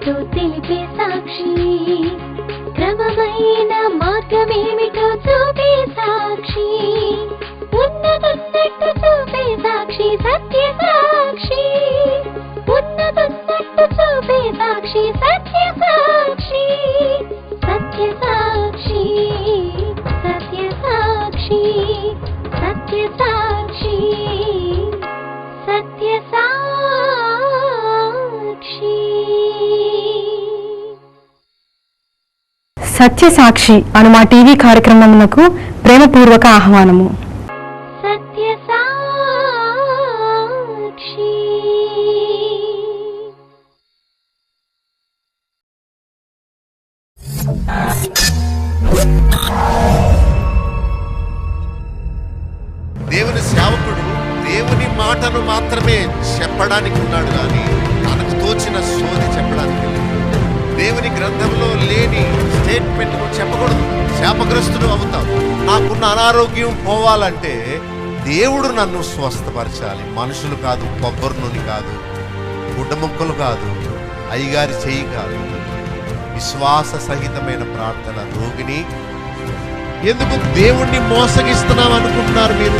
ఏమిటో తెలిపే సాక్షి, క్రమమైన మార్గమేమిటో చూపే సాక్షి, ఉన్నదన్నట్టు చూపే సాక్షి, సత్య సాక్షి, ఉన్నదన్నట్టు చూపే సాక్షి, సత్య సాక్షి, సత్య సాక్షి, సత్య సాక్షి, సత్య సాక్షి, సత్య సాక్షి. సత్య సాక్షి అను మా టీవీ కార్యక్రమమునకు ప్రేమపూర్వక ఆహ్వానము. సత్య సాక్షి. దేవుని సేవకుడు దేవుని మాటను మాత్రమే చెప్పడానికి ఉన్నాడు కానీ తనకు తోచిన సోది చెప్పడానికి లేదు. దేవుని గ్రంథంలో లేని స్టేట్మెంట్ చెప్పకూడదు. శాపగ్రస్తుడు అవుతాం. నాకున్న అనారోగ్యం పోవాలంటే దేవుడు నన్ను స్వస్థపరచాలి, మనుషులు కాదు, కొబ్బరి నూనె కాదు, గుడ్డ ముక్కలు కాదు, అయ్యగారి చెయ్యి కాదు. విశ్వాస సహితమైన ప్రార్థన. రోగిని ఎందుకు దేవుణ్ణి మోసగిస్తున్నావు అనుకుంటున్నారు మీరు?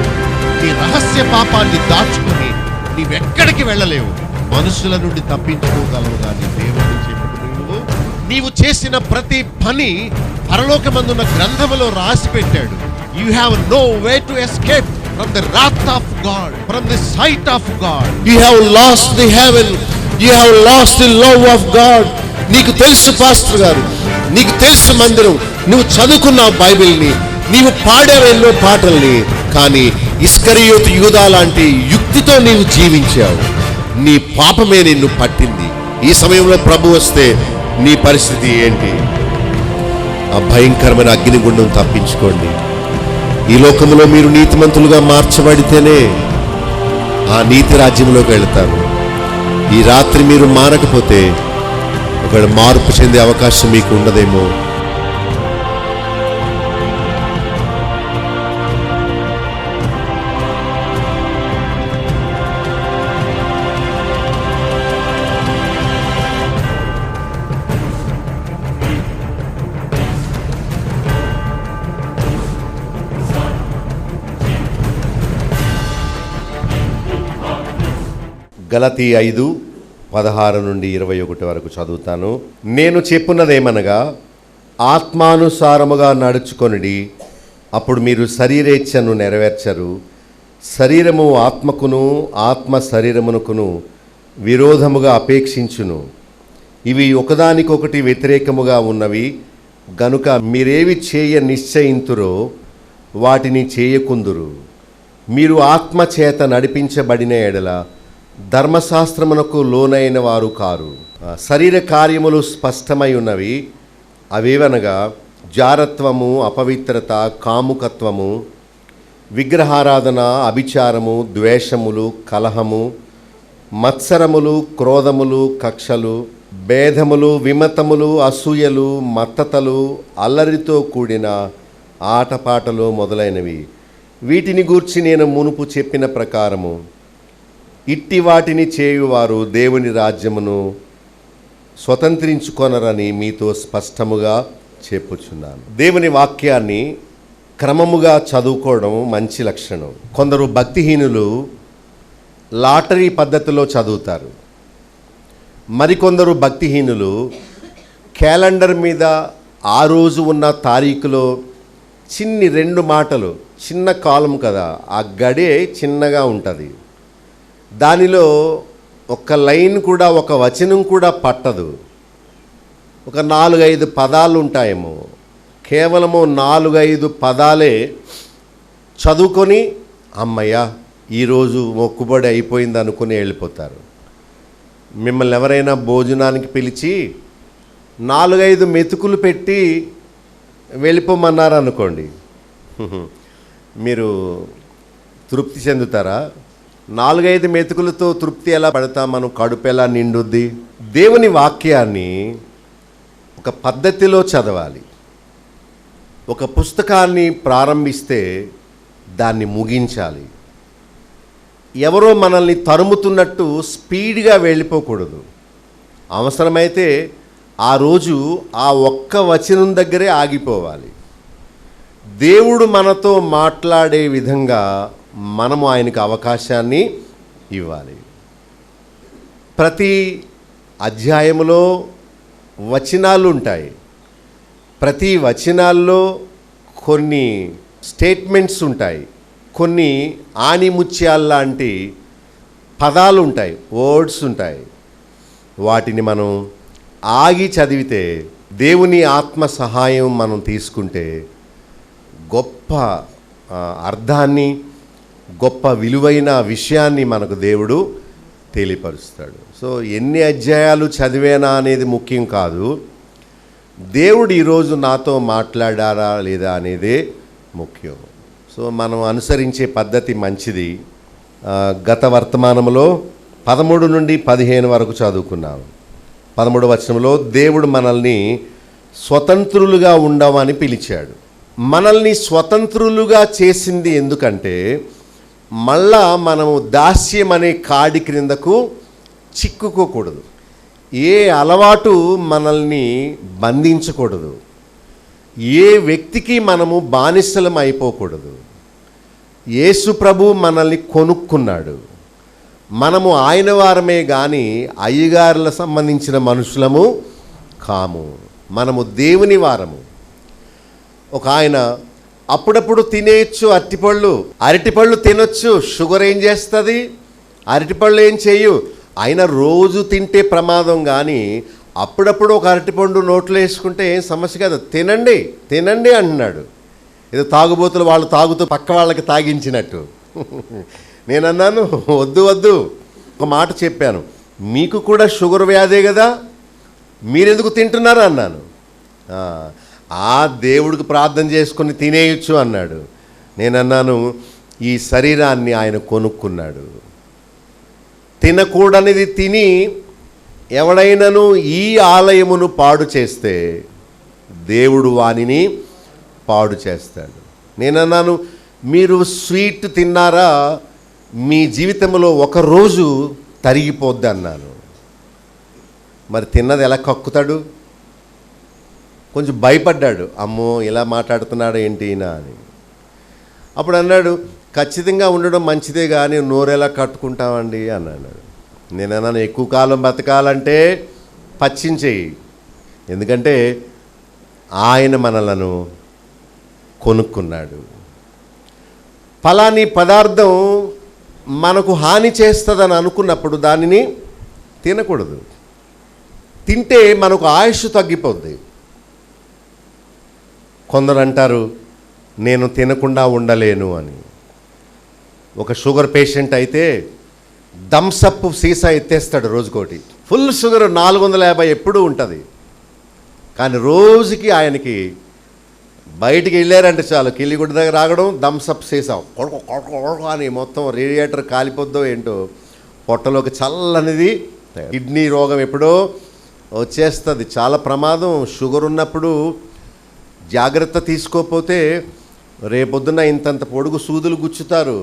నీ రహస్య పాపాన్ని దాచుకుని నీవెక్కడికి వెళ్ళలేవు. మనుషుల నుండి తప్పించుకోగలవు కానీ దేవుడిని చెప్పుకుని నీవు చేసిన ప్రతి పని పరలోకమందున్న గ్రంథములో రాసి పెట్టాడు. You have no way to escape from the wrath of God, from the sight of God. You have lost the heaven, you have lost the love of God. నీకు తెలుసు పాస్టర్ గారు, నీకు తెలుసు మందిరం, నువ్వు చదువుకున్నావు బైబిల్ని, నీవు పాడావు ఎన్నో పాటల్ని, కానీ ఇస్కరియోతు యూదా లాంటి యుక్తితో నీవు జీవించావు. నీ పాపమే నిన్ను పట్టింది. ఈ సమయంలో ప్రభు వస్తే నీ పరిస్థితి ఏంటి? ఆ భయంకరమైన అగ్నిగుండం తప్పించుకోండి. ఈ లోకంలో మీరు నీతిమంతులుగా మార్చబడితేనే ఆ నీతి రాజ్యంలోకి వెళ్తారు. ఈ రాత్రి మీరు మారకపోతే ఒకవేళ మార్పు చెందే అవకాశం మీకు ఉండదేమో. గలతీ 5:16-21 వరకు చదువుతాను. నేను చెప్పున్నదేమనగా, ఆత్మానుసారముగా నడుచుకొనిడి, అప్పుడు మీరు శరీరేచ్ఛను నెరవేర్చరు. శరీరము ఆత్మకును, ఆత్మ శరీరమునకును విరోధముగా అపేక్షించును. ఇవి ఒకదానికొకటి వ్యతిరేకముగా ఉన్నవి గనుక మీరేవి చేయ నిశ్చయింతురో వాటిని చేయకుందురు. మీరు ఆత్మ చేత నడిపించబడిన ఎడల ధర్మశాస్త్రమునకు లోనైన వారు కారు. శరీర కార్యములు స్పష్టమై ఉన్నవి. అవేవనగా జారత్వము, అపవిత్రత, కాముకత్వము, విగ్రహారాధన, అభిచారము, ద్వేషములు, కలహము, మత్సరములు, క్రోధములు, కక్షలు, భేదములు, విమతములు, అసూయలు, మత్తతలు, అల్లరితో కూడిన ఆటపాటలు మొదలైనవి. వీటిని గూర్చి నేను మునుపు చెప్పిన ప్రకారము ఇట్టి వాటిని చేయువారు దేవుని రాజ్యమును స్వతంత్రించుకొనరని మీతో స్పష్టముగా చెప్పుచున్నాను. దేవుని వాక్యాన్ని క్రమముగా చదువుకోవడం మంచి లక్షణం. కొందరు భక్తిహీనులు లాటరీ పద్ధతిలో చదువుతారు. మరికొందరు భక్తిహీనులు క్యాలెండర్ మీద ఆ రోజు ఉన్న తారీఖులో చిన్ని 2 మాటలు, చిన్న కాలం కదా, ఆ గడే చిన్నగా ఉంటుంది. దానిలో ఒక లైన్ కూడా, ఒక వచనం కూడా పట్టదు. ఒక 4-5 పదాలు ఉంటాయేమో. కేవలము 4-5 పదాలే చదువుకొని అమ్మయ్య ఈరోజు మొక్కుబడి అయిపోయింది అనుకుని వెళ్ళిపోతారు. మిమ్మల్ని ఎవరైనా భోజనానికి పిలిచి 4-5 మెతుకులు పెట్టి వెళ్ళిపోమన్నారు అనుకోండి, మీరు తృప్తి చెందుతారా? 4-5 మెతుకులతో తృప్తి ఎలా పడతాం? మనం కడుపు ఎలా నిండుద్ది? దేవుని వాక్యాన్ని ఒక పద్ధతిలో చదవాలి. ఒక పుస్తకాన్ని ప్రారంభిస్తే దాన్ని ముగించాలి. ఎవరో మనల్ని తరుముతున్నట్టు స్పీడ్గా వెళ్ళిపోకూడదు. అవసరమైతే ఆ రోజు ఆ ఒక్క వచనం దగ్గరే ఆగిపోవాలి. దేవుడు మనతో మాట్లాడే విధంగా మనము ఆయనకు అవకాశాన్ని ఇవ్వాలి. ప్రతి అధ్యాయములో వచనాలు ఉంటాయి. ప్రతి వచనాల్లో కొన్ని స్టేట్మెంట్స్ ఉంటాయి, కొన్ని ఆణిముత్యాల్లాంటి పదాలు ఉంటాయి, వర్డ్స్ ఉంటాయి. వాటిని మనం ఆగి చదివితే, దేవుని ఆత్మ సహాయం మనం తీసుకుంటే గొప్ప అర్థాన్ని, గొప్ప విలువైన విషయాన్ని మనకు దేవుడు తెలియపరుస్తాడు. సో ఎన్ని అధ్యాయాలు చదివేనా అనేది ముఖ్యం కాదు, దేవుడు ఈరోజు నాతో మాట్లాడారా లేదా అనేదే ముఖ్యం. సో మనం అనుసరించే పద్ధతి మంచిది. గత వర్తమానంలో 13 నుండి 15 వరకు చదువుకున్నాము. 13వ వచనంలో దేవుడు మనల్ని స్వతంత్రులుగా ఉండమని పిలిచాడు. మనల్ని స్వతంత్రులుగా చేసింది ఎందుకంటే, మళ్ళా మనము దాస్యం అనే కాడి క్రిందకు చిక్కుకోకూడదు. ఏ అలవాటు మనల్ని బంధించకూడదు. ఏ వ్యక్తికి మనము బానిసలం అయిపోకూడదు. యేసు ప్రభు మనల్ని కొనుక్కున్నాడు. మనము ఆయన వారమే కానీ అయ్యగారుల సంబంధించిన మనుషులము కాము. మనము దేవుని వారము. ఒక ఆయన అప్పుడప్పుడు తినేయచ్చు అరటిపళ్ళు తినొచ్చు. షుగర్ ఏం చేస్తుంది? అరటిపళ్ళు ఏం చేయు. ఆయన రోజు తింటే ప్రమాదం, కానీ అప్పుడప్పుడు ఒక అరటిపండు నోట్లో వేసుకుంటే ఏం సమస్య కాదు. తినండి తినండి అంటున్నాడు. ఏదో తాగుబోతులు వాళ్ళు తాగుతూ పక్క వాళ్ళకి తాగించినట్టు. నేను అన్నాను, వద్దు వద్దు. ఒక మాట చెప్పాను, మీకు కూడా షుగర్ వ్యాధే కదా, మీరెందుకు తింటున్నారు అన్నాను. ఆ దేవుడికి ప్రార్థన చేసుకొని తినేయచ్చు అన్నాడు. నేను అన్నాను, ఈ శరీరాన్ని ఆయన కొనుక్కున్నాడు. తినకూడనిది తిని ఎవడైనను ఈ ఆలయమును పాడు చేస్తే దేవుడు వానిని పాడు చేస్తాడు. నేనన్నాను, మీరు స్వీట్ తిన్నారా, మీ జీవితంలో ఒకరోజు తరిగిపోద్ది అన్నాను. మరి తిన్నది ఎలా కక్కుతాడు? కొంచెం భయపడ్డాడు, అమ్మో ఇలా మాట్లాడుతున్నాడు ఏంటి ఈయన అని. అప్పుడు అన్నాడు, ఖచ్చితంగా ఉండడం మంచిదే కానీ నోరెలా కట్టుకుంటామండి అన్నాడు. నేను అన్నాను, ఎక్కువ కాలం బతకాలంటే పచ్చించేయి. ఎందుకంటే ఆయన మనలను కొనుక్కున్నాడు. ఫలాని పదార్థం మనకు హాని చేస్తుందని అనుకున్నప్పుడు దానిని తినకూడదు. తింటే మనకు ఆయుష్ తగ్గిపోద్ది. కొందరు అంటారు, నేను తినకుండా ఉండలేను అని. ఒక షుగర్ పేషెంట్ అయితే థమ్సప్ సీసా ఎత్తేస్తాడు రోజుకోటి. ఫుల్ షుగర్ 450 ఎప్పుడూ ఉంటుంది. కానీ రోజుకి ఆయనకి బయటికి వెళ్ళారంటే చాలు, కిల్లిగుడ్డ దగ్గర రాగడం, థమ్సప్ సీసా కొడుకు అని మొత్తం రేడియేటర్ కాలిపోద్దో ఏంటో, పొట్టలోకి చల్లనిది. కిడ్నీ రోగం ఎప్పుడో వచ్చేస్తుంది, చాలా ప్రమాదం. షుగర్ ఉన్నప్పుడు జాగ్రత్త తీసుకోకపోతే రేపొద్దున ఇంతంత పొడుగు సూదులు గుచ్చుతారు.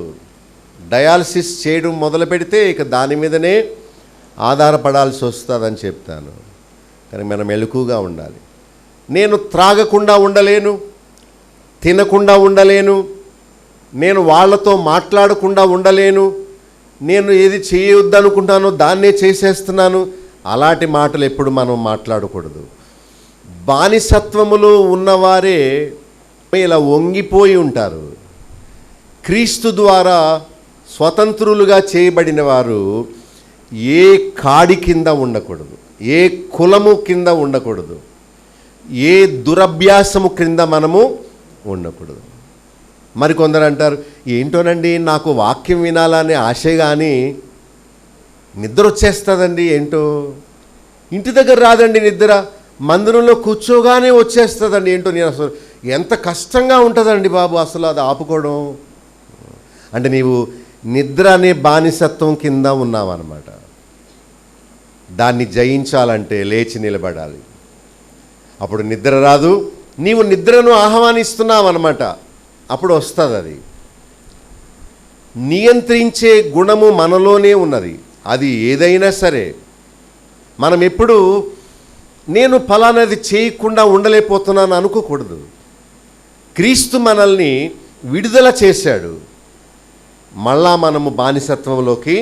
డయాలసిస్ చేయడం మొదలు పెడితే ఇక దాని మీదనే ఆధారపడాల్సి వస్తుందని చెప్తాను. కానీ మనం మెలకుగా ఉండాలి. నేను త్రాగకుండా ఉండలేను, తినకుండా ఉండలేను, నేను వాళ్ళతో మాట్లాడకుండా ఉండలేను, నేను ఏది చేయొద్దనుకుంటానో దాన్నే చేసేస్తున్నాను, అలాంటి మాటలు ఎప్పుడు మనం మాట్లాడకూడదు. బానిసత్వములో ఉన్నవారే ఇలా వంగిపోయి ఉంటారు. క్రీస్తు ద్వారా స్వతంత్రులుగా చేయబడిన వారు ఏ కాడి కింద ఉండకూడదు, ఏ కులము కింద ఉండకూడదు, ఏ దురభ్యాసము క్రింద మనము ఉండకూడదు. మరికొందరు అంటారు, ఏంటోనండి నాకు వాక్యం వినాలనే ఆశ, కానీ నిద్ర వచ్చేస్తుందండి. ఏంటో ఇంటి దగ్గర రాదండి నిద్ర, మందిరంలో కూర్చోగానే వచ్చేస్తుందండి. ఏంటో నేను అసలు ఎంత కష్టంగా ఉంటుందండి బాబు అసలు అది ఆపుకోవడం. అంటే నీవు నిద్ర అనే బానిసత్వం కింద ఉన్నావన్నమాట. దాన్ని జయించాలంటే లేచి నిలబడాలి. అప్పుడు నిద్ర రాదు, నీవు నిద్రను ఆహ్వానిస్తున్నావన్నమాట. అప్పుడు వస్తుంది. అది నియంత్రించే గుణము మనలోనే ఉన్నది. అది ఏదైనా సరే, మనం ఎప్పుడు నేను ఫలానాది చేయకుండా ఉండలేకపోతున్నాను అనుకోకూడదు. క్రీస్తు మనల్ని విడుదల చేశాడు, మళ్ళా మనము బానిసత్వంలోకి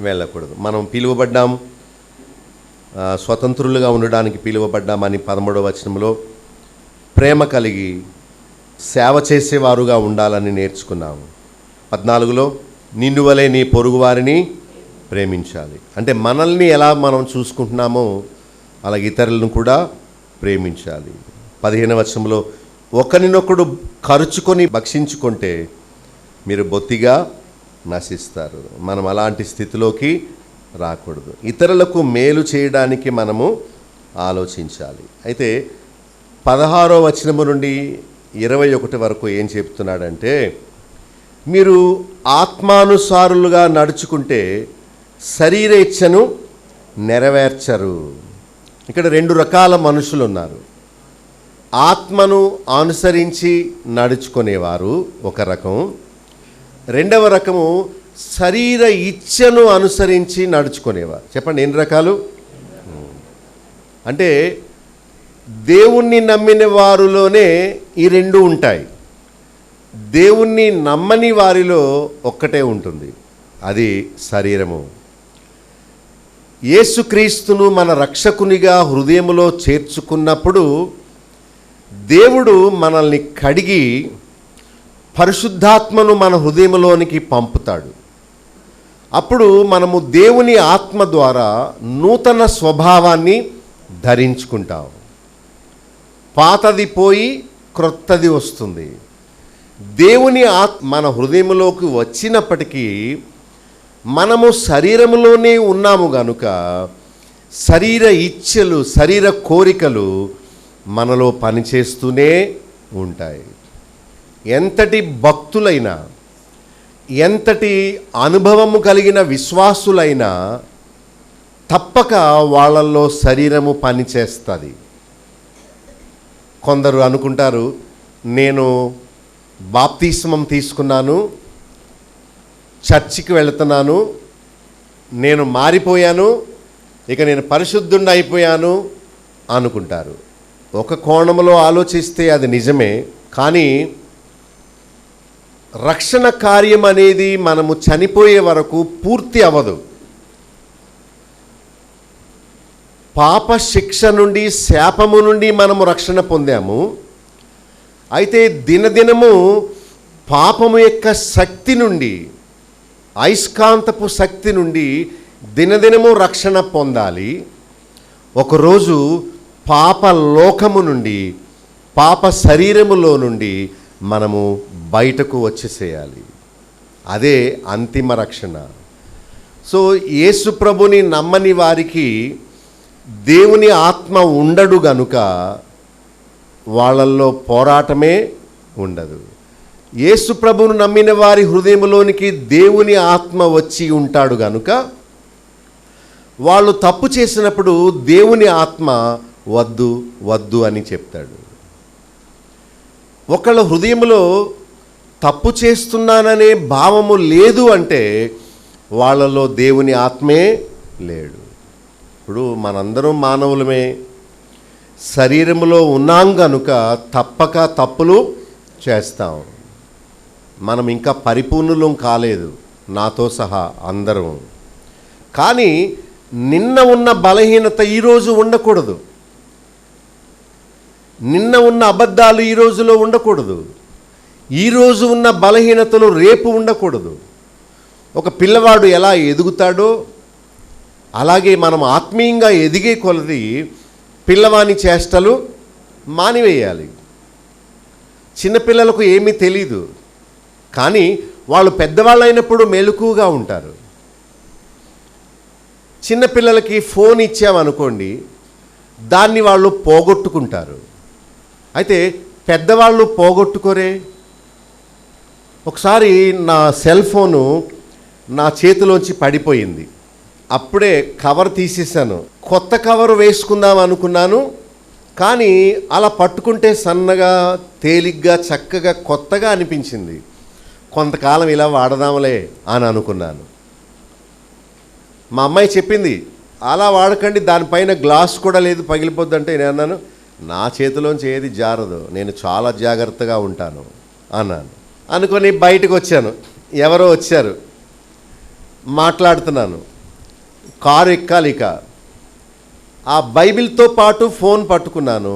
వెళ్ళకూడదు. మనం పిలువబడ్డాం, స్వతంత్రులుగా ఉండడానికి పిలువబడ్డామని 13వ వచనంలో ప్రేమ కలిగి సేవ చేసేవారుగా ఉండాలని నేర్చుకున్నాము. 14లో నిన్ను వలె నీ పొరుగువారిని ప్రేమించాలి. అంటే మనల్ని ఎలా మనం చూసుకుంటున్నామో అలాగే ఇతరులను కూడా ప్రేమించాలి. 15వ వచనంలో ఒకరినొకడు ఖర్చుకొని భక్షించుకుంటే మీరు బొత్తిగా నశిస్తారు. మనం అలాంటి స్థితిలోకి రాకూడదు. ఇతరులకు మేలు చేయడానికి మనము ఆలోచించాలి. అయితే 16వ వచనము నుండి 21 వరకు ఏం చెప్తున్నాడంటే, మీరు ఆత్మానుసారులుగా నడుచుకుంటే శరీర ఇచ్ఛను నెరవేర్చరు. ఇక్కడ 2 రకాల మనుషులు ఉన్నారు. ఆత్మను అనుసరించి నడుచుకునేవారు ఒక రకం, రెండవ రకము శరీర ఇచ్ఛను అనుసరించి నడుచుకునేవారు. చెప్పండి ఎన్ని రకాలు? అంటే దేవుణ్ణి నమ్మిన వారిలోనే ఈ 2 ఉంటాయి. దేవుణ్ణి నమ్మని వారిలో ఒక్కటే ఉంటుంది, అది శరీరము. యేసుక్రీస్తును మన రక్షకునిగా హృదయములో చేర్చుకున్నప్పుడు దేవుడు మనల్ని కడిగి పరిశుద్ధాత్మను మన హృదయంలోనికి పంపుతాడు. అప్పుడు మనము దేవుని ఆత్మ ద్వారా నూతన స్వభావాన్ని ధరించుకుంటాం. పాతది పోయి క్రొత్తది వస్తుంది. దేవుని ఆత్మ మన హృదయంలోకి వచ్చినప్పటికీ మనము శరీరంలోనే ఉన్నాము గనుక శరీర ఇచ్ఛలు, శరీర కోరికలు మనలో పనిచేస్తూనే ఉంటాయి. ఎంతటి భక్తులైనా, ఎంతటి అనుభవము కలిగిన విశ్వాసులైనా తప్పక వాళ్ళల్లో శరీరము పనిచేస్తుంది. కొందరు అనుకుంటారు, నేను బాప్తిస్మం తీసుకున్నాను, చర్చికి వెళుతున్నాను, నేను మారిపోయాను, ఇక నేను పరిశుద్ధుండి అయిపోయాను అనుకుంటారు. ఒక కోణంలో ఆలోచిస్తే అది నిజమే. కానీ రక్షణ కార్యం అనేది మనము చనిపోయే వరకు పూర్తి అవ్వదు. పాప శిక్ష నుండి, శాపము నుండి మనము రక్షణ పొందాము. అయితే దినదినము పాపము యొక్క శక్తి నుండి, అయస్కాంతపు శక్తి నుండి దినదినము రక్షణ పొందాలి. ఒకరోజు పాప లోకము నుండి, పాప శరీరములో నుండి మనము బయటకు వచ్చేసేయాలి. అదే అంతిమ రక్షణ. సో యేసు ప్రభుని నమ్మని వారికి దేవుని ఆత్మ ఉండడు గనుక వాళ్ళల్లో పోరాటమే ఉండదు. యేసు ప్రభువును నమ్మిన వారి హృదయంలోనికి దేవుని ఆత్మ వచ్చి ఉంటాడు గనుక వాళ్ళు తప్పు చేసినప్పుడు దేవుని ఆత్మ వద్దు వద్దు అని చెప్తాడు. ఒకళ్ళ హృదయంలో తప్పు చేస్తున్నాననే భావము లేదు అంటే వాళ్ళలో దేవుని ఆత్మే లేడు. ఇప్పుడు మనందరం మానవులమే, శరీరములో ఉన్నాం గనుక తప్పక తప్పులు చేస్తాం. మనం ఇంకా పరిపూర్ణులం కాలేదు, నాతో సహా అందరం. కానీ నిన్న ఉన్న బలహీనత ఈరోజు ఉండకూడదు. నిన్న ఉన్న అబద్ధాలు ఈ రోజులో ఉండకూడదు. ఈరోజు ఉన్న బలహీనతలు రేపు ఉండకూడదు. ఒక పిల్లవాడు ఎలా ఎదుగుతాడో అలాగే మనం ఆత్మీయంగా ఎదిగే కొలది పిల్లవాని చేష్టలు మానివేయాలి. చిన్నపిల్లలకు ఏమీ తెలీదు, కానీ వాళ్ళు పెద్దవాళ్ళు అయినప్పుడు మెలకువగా ఉంటారు. చిన్నపిల్లలకి ఫోన్ ఇచ్చామనుకోండి, దాన్ని వాళ్ళు పోగొట్టుకుంటారు. అయితే పెద్దవాళ్ళు పోగొట్టుకోరే. ఒకసారి నా సెల్ ఫోను నా చేతిలోంచి పడిపోయింది. అప్పుడే కవర్ తీసేసాను. కొత్త కవర్ వేసుకుందాం అనుకున్నాను, కానీ అలా పట్టుకుంటే సన్నగా, తేలిగ్గా, చక్కగా, కొత్తగా అనిపించింది. కొంతకాలం ఇలా వాడదాంలే అని అనుకున్నాను. మా అమ్మాయి చెప్పింది, అలా వాడకండి, దానిపైన గ్లాస్ కూడా లేదు, పగిలిపోద్ది అంటే నేను అన్నాను, నా చేతిలోంచి ఏది జారదు, నేను చాలా జాగ్రత్తగా ఉంటాను అన్నాను. అనుకొని బయటకు వచ్చాను. ఎవరో వచ్చారు, మాట్లాడుతున్నాను, కారు ఎక్కాలి. ఇక ఆ బైబిల్తో పాటు ఫోన్ పట్టుకున్నాను.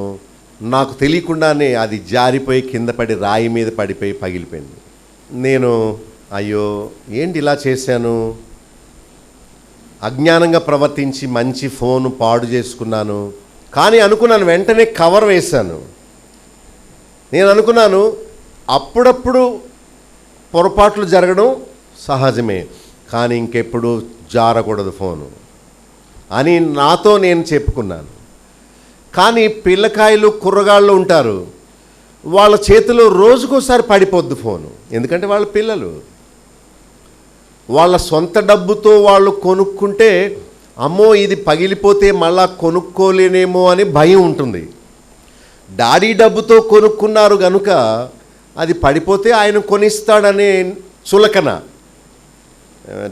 నాకు తెలియకుండానే అది జారిపోయి కింద పడి రాయి మీద పడిపోయి పగిలిపోయింది. నేను అయ్యో ఏంటి ఇలా చేశాను, అజ్ఞానంగా ప్రవర్తించి మంచి ఫోను పాడు చేసుకున్నాను. కానీ అనుకున్నాను, వెంటనే కవర్ వేశాను. నేను అనుకున్నాను అప్పుడప్పుడు పొరపాట్లు జరగడం సహజమే, కానీ ఇంకెప్పుడు జారకూడదు ఫోను అని నాతో నేను చెప్పుకున్నాను. కానీ పిల్లకాయలు కుర్రగాళ్ళు ఉంటారు, వాళ్ళ చేతిలో రోజుకోసారి పడిపోద్ది ఫోను. ఎందుకంటే వాళ్ళ పిల్లలు వాళ్ళ సొంత డబ్బుతో వాళ్ళు కొనుక్కుంటే అమ్మో ఇది పగిలిపోతే మళ్ళా కొనుక్కోలేనేమో అని భయం ఉంటుంది. డాడీ డబ్బుతో కొనుక్కున్నారు కనుక అది పడిపోతే ఆయన కొనిస్తాడనే చులకన,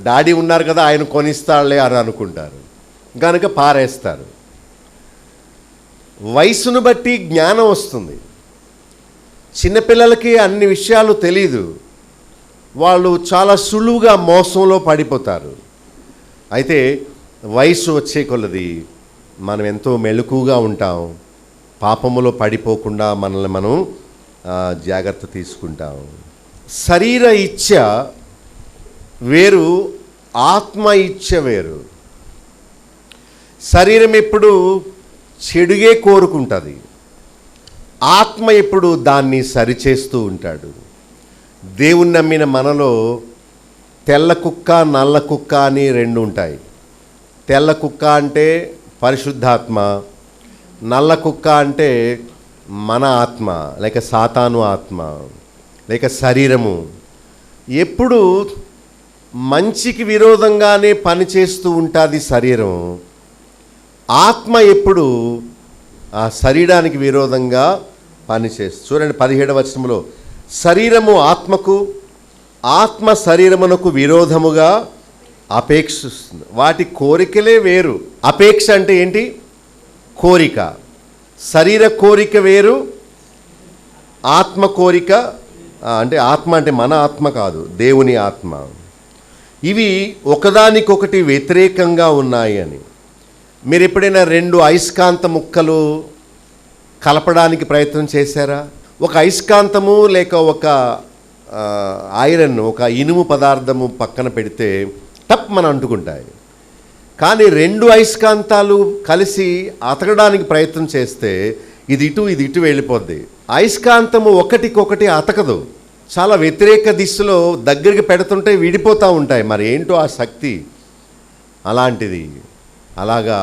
డాడీ ఉన్నారు కదా ఆయన కొనిస్తాడులే అని అనుకుంటారు కనుక పారేస్తారు. వయసును బట్టి జ్ఞానం వస్తుంది. చిన్నపిల్లలకి అన్ని విషయాలు తెలీదు, వాళ్ళు చాలా సులువుగా మోసంలో పడిపోతారు. అయితే వయసు వచ్చే కొలది మనం ఎంతో మెలకుగా ఉంటాం, పాపములో పడిపోకుండా మనల్ని మనం జాగ్రత్త తీసుకుంటాం. శరీర ఇచ్ఛ వేరు, ఆత్మ ఇచ్ఛ వేరు. శరీరం ఎప్పుడు చెడుగే కోరుకుంటుంది, ఆత్మ ఎప్పుడు దాన్ని సరిచేస్తూ ఉంటాడు. దేవుని నమ్మిన మనలో తెల్ల కుక్క నల్ల కుక్క అని రెండు ఉంటాయి. తెల్ల కుక్క అంటే పరిశుద్ధాత్మ, నల్ల కుక్క అంటే మన ఆత్మ లేక సాతాను ఆత్మ లేక శరీరము. ఎప్పుడు మంచికి విరోధంగానే పనిచేస్తూ ఉంటుంది శరీరం. ఆత్మ ఎప్పుడు ఆ శరీరానికి విరోధంగా పనిచేస్తుంది. చూడండి 17వ వచనంలో, శరీరము ఆత్మకు, ఆత్మ శరీరమునకు విరోధముగా అపేక్షిస్తుంది. వాటి కోరికలే వేరు. అపేక్ష అంటే ఏంటి? కోరిక. శరీర కోరిక వేరు, ఆత్మ కోరిక అంటే ఆత్మ అంటే మన ఆత్మ కాదు, దేవుని ఆత్మ. ఇవి ఒకదానికొకటి వ్యతిరేకంగా ఉన్నాయి అని. మీరు ఎప్పుడైనా రెండు అయస్కాంత ముక్కలు కలపడానికి ప్రయత్నం చేశారా? ఒక అయస్కాంతము లేక ఒక ఐరన్, ఒక ఇనుము పదార్థము పక్కన పెడితే టప్ మన అంటుకుంటాయి. కానీ రెండు అయస్కాంతాలు కలిసి అతకడానికి ప్రయత్నం చేస్తే ఇది ఇటు వెళ్ళిపోద్ది. అయస్కాంతము ఒకటికొకటి అతకదు, చాలా వ్యతిరేక దిశలో దగ్గరికి పెడుతుంటే విడిపోతూ ఉంటాయి. మరి ఏంటో ఆ శక్తి అలాంటిది. అలాగా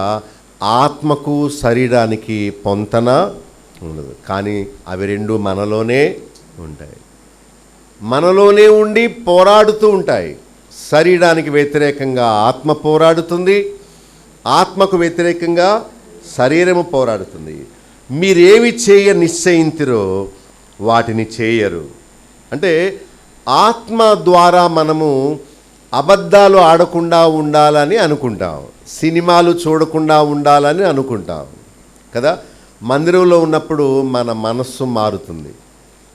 ఆత్మకు శరీరానికి పొంతన ఉండదు, కానీ అవి రెండు మనలోనే ఉంటాయి, మనలోనే ఉండి పోరాడుతూ ఉంటాయి. శరీరానికి వ్యతిరేకంగా ఆత్మ పోరాడుతుంది, ఆత్మకు వ్యతిరేకంగా శరీరము పోరాడుతుంది. మీరేవి చేయ నిశ్చయింతిరో వాటిని చేయరు. అంటే ఆత్మ ద్వారా మనము అబద్ధాలు ఆడకుండా ఉండాలని అనుకుంటాం, సినిమాలు చూడకుండా ఉండాలని అనుకుంటాం కదా. మందిరంలో ఉన్నప్పుడు మన మనస్సు మారుతుంది.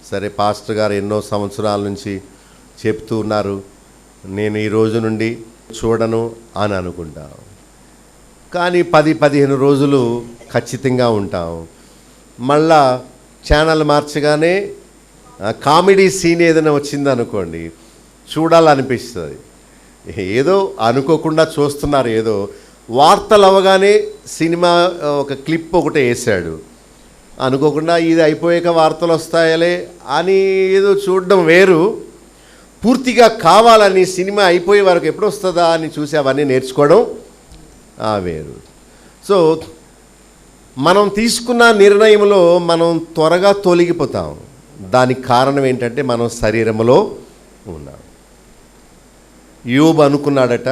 సరే, పాస్టర్ గారు ఎన్నో సంవత్సరాల నుంచి చెప్తూ ఉన్నారు, నేను ఈ రోజు నుండి చూడను అని అనుకుంటాం. కానీ 10-15 రోజులు ఖచ్చితంగా ఉంటాం. మళ్ళా ఛానల్ మార్చగానే కామెడీ సీన్ ఏదైనా వచ్చిందనుకోండి, చూడాలనిపిస్తుంది. ఏదో అనుకోకుండా చూస్తున్నారు, ఏదో వార్తలు అవగానే సినిమా ఒక క్లిప్ ఒకటి వేసాడు, అనుకోకుండా ఇది అయిపోయాక వార్తలు వస్తాయలే అని ఏదో చూడడం వేరు. పూర్తిగా కావాలని సినిమా అయిపోయే వరకు ఎప్పుడు వస్తుందా అని చూసి అవన్నీ నేర్చుకోవడం వేరు. సో మనం తీసుకున్న నిర్ణయంలో మనం త్వరగా తొలగిపోతాం. దానికి కారణం ఏంటంటే మనం శరీరంలో ఉన్నాం. యోబు అనుకున్నాడట,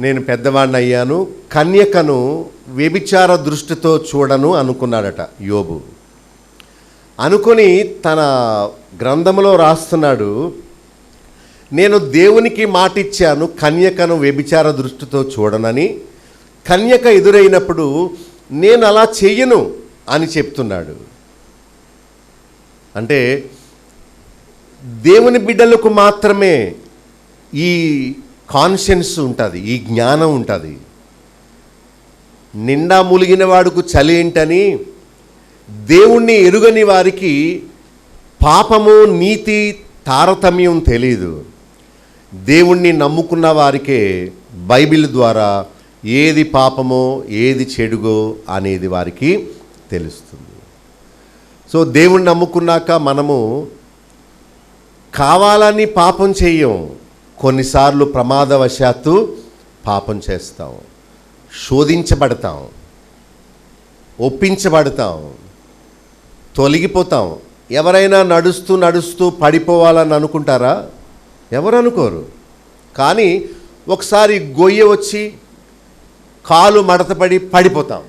నేను పెద్దవాడిని అయ్యాను, కన్యకను వ్యభిచార దృష్టితో చూడను అనుకున్నాడట యోబు. అనుకొని తన గ్రంథంలో రాస్తున్నాడు, నేను దేవునికి మాటిచ్చాను కన్యకను వ్యభిచార దృష్టితో చూడనని, కన్యక ఎదురైనప్పుడు నేను అలా చెయ్యను అని చెప్తున్నాడు. అంటే దేవుని బిడ్డలకు మాత్రమే ఈ కాన్షియన్స్ ఉంటుంది, ఈ జ్ఞానం ఉంటుంది. నిండా ములిగిన వాడుకు చలి ఏంటని దేవుణ్ణి ఎరుగని వారికి పాపము నీతి తారతమ్యం తెలీదు. దేవుణ్ణి నమ్ముకున్న వారికే బైబిల్ ద్వారా ఏది పాపమో ఏది చెడుగో అనేది వారికి తెలుస్తుంది. సో దేవుణ్ణి నమ్ముకున్నాక మనము కావాలని పాపం చెయ్యం, కొన్నిసార్లు ప్రమాదవశాత్తు పాపం చేస్తాం, శోధించబడతాం, ఒప్పించబడతాం, తొలగిపోతాం. ఎవరైనా నడుస్తూ నడుస్తూ పడిపోవాలని అనుకుంటారా? ఎవరు అనుకోరు. కానీ ఒకసారి గొయ్య వచ్చి కాలు మడతపడి పడిపోతాం.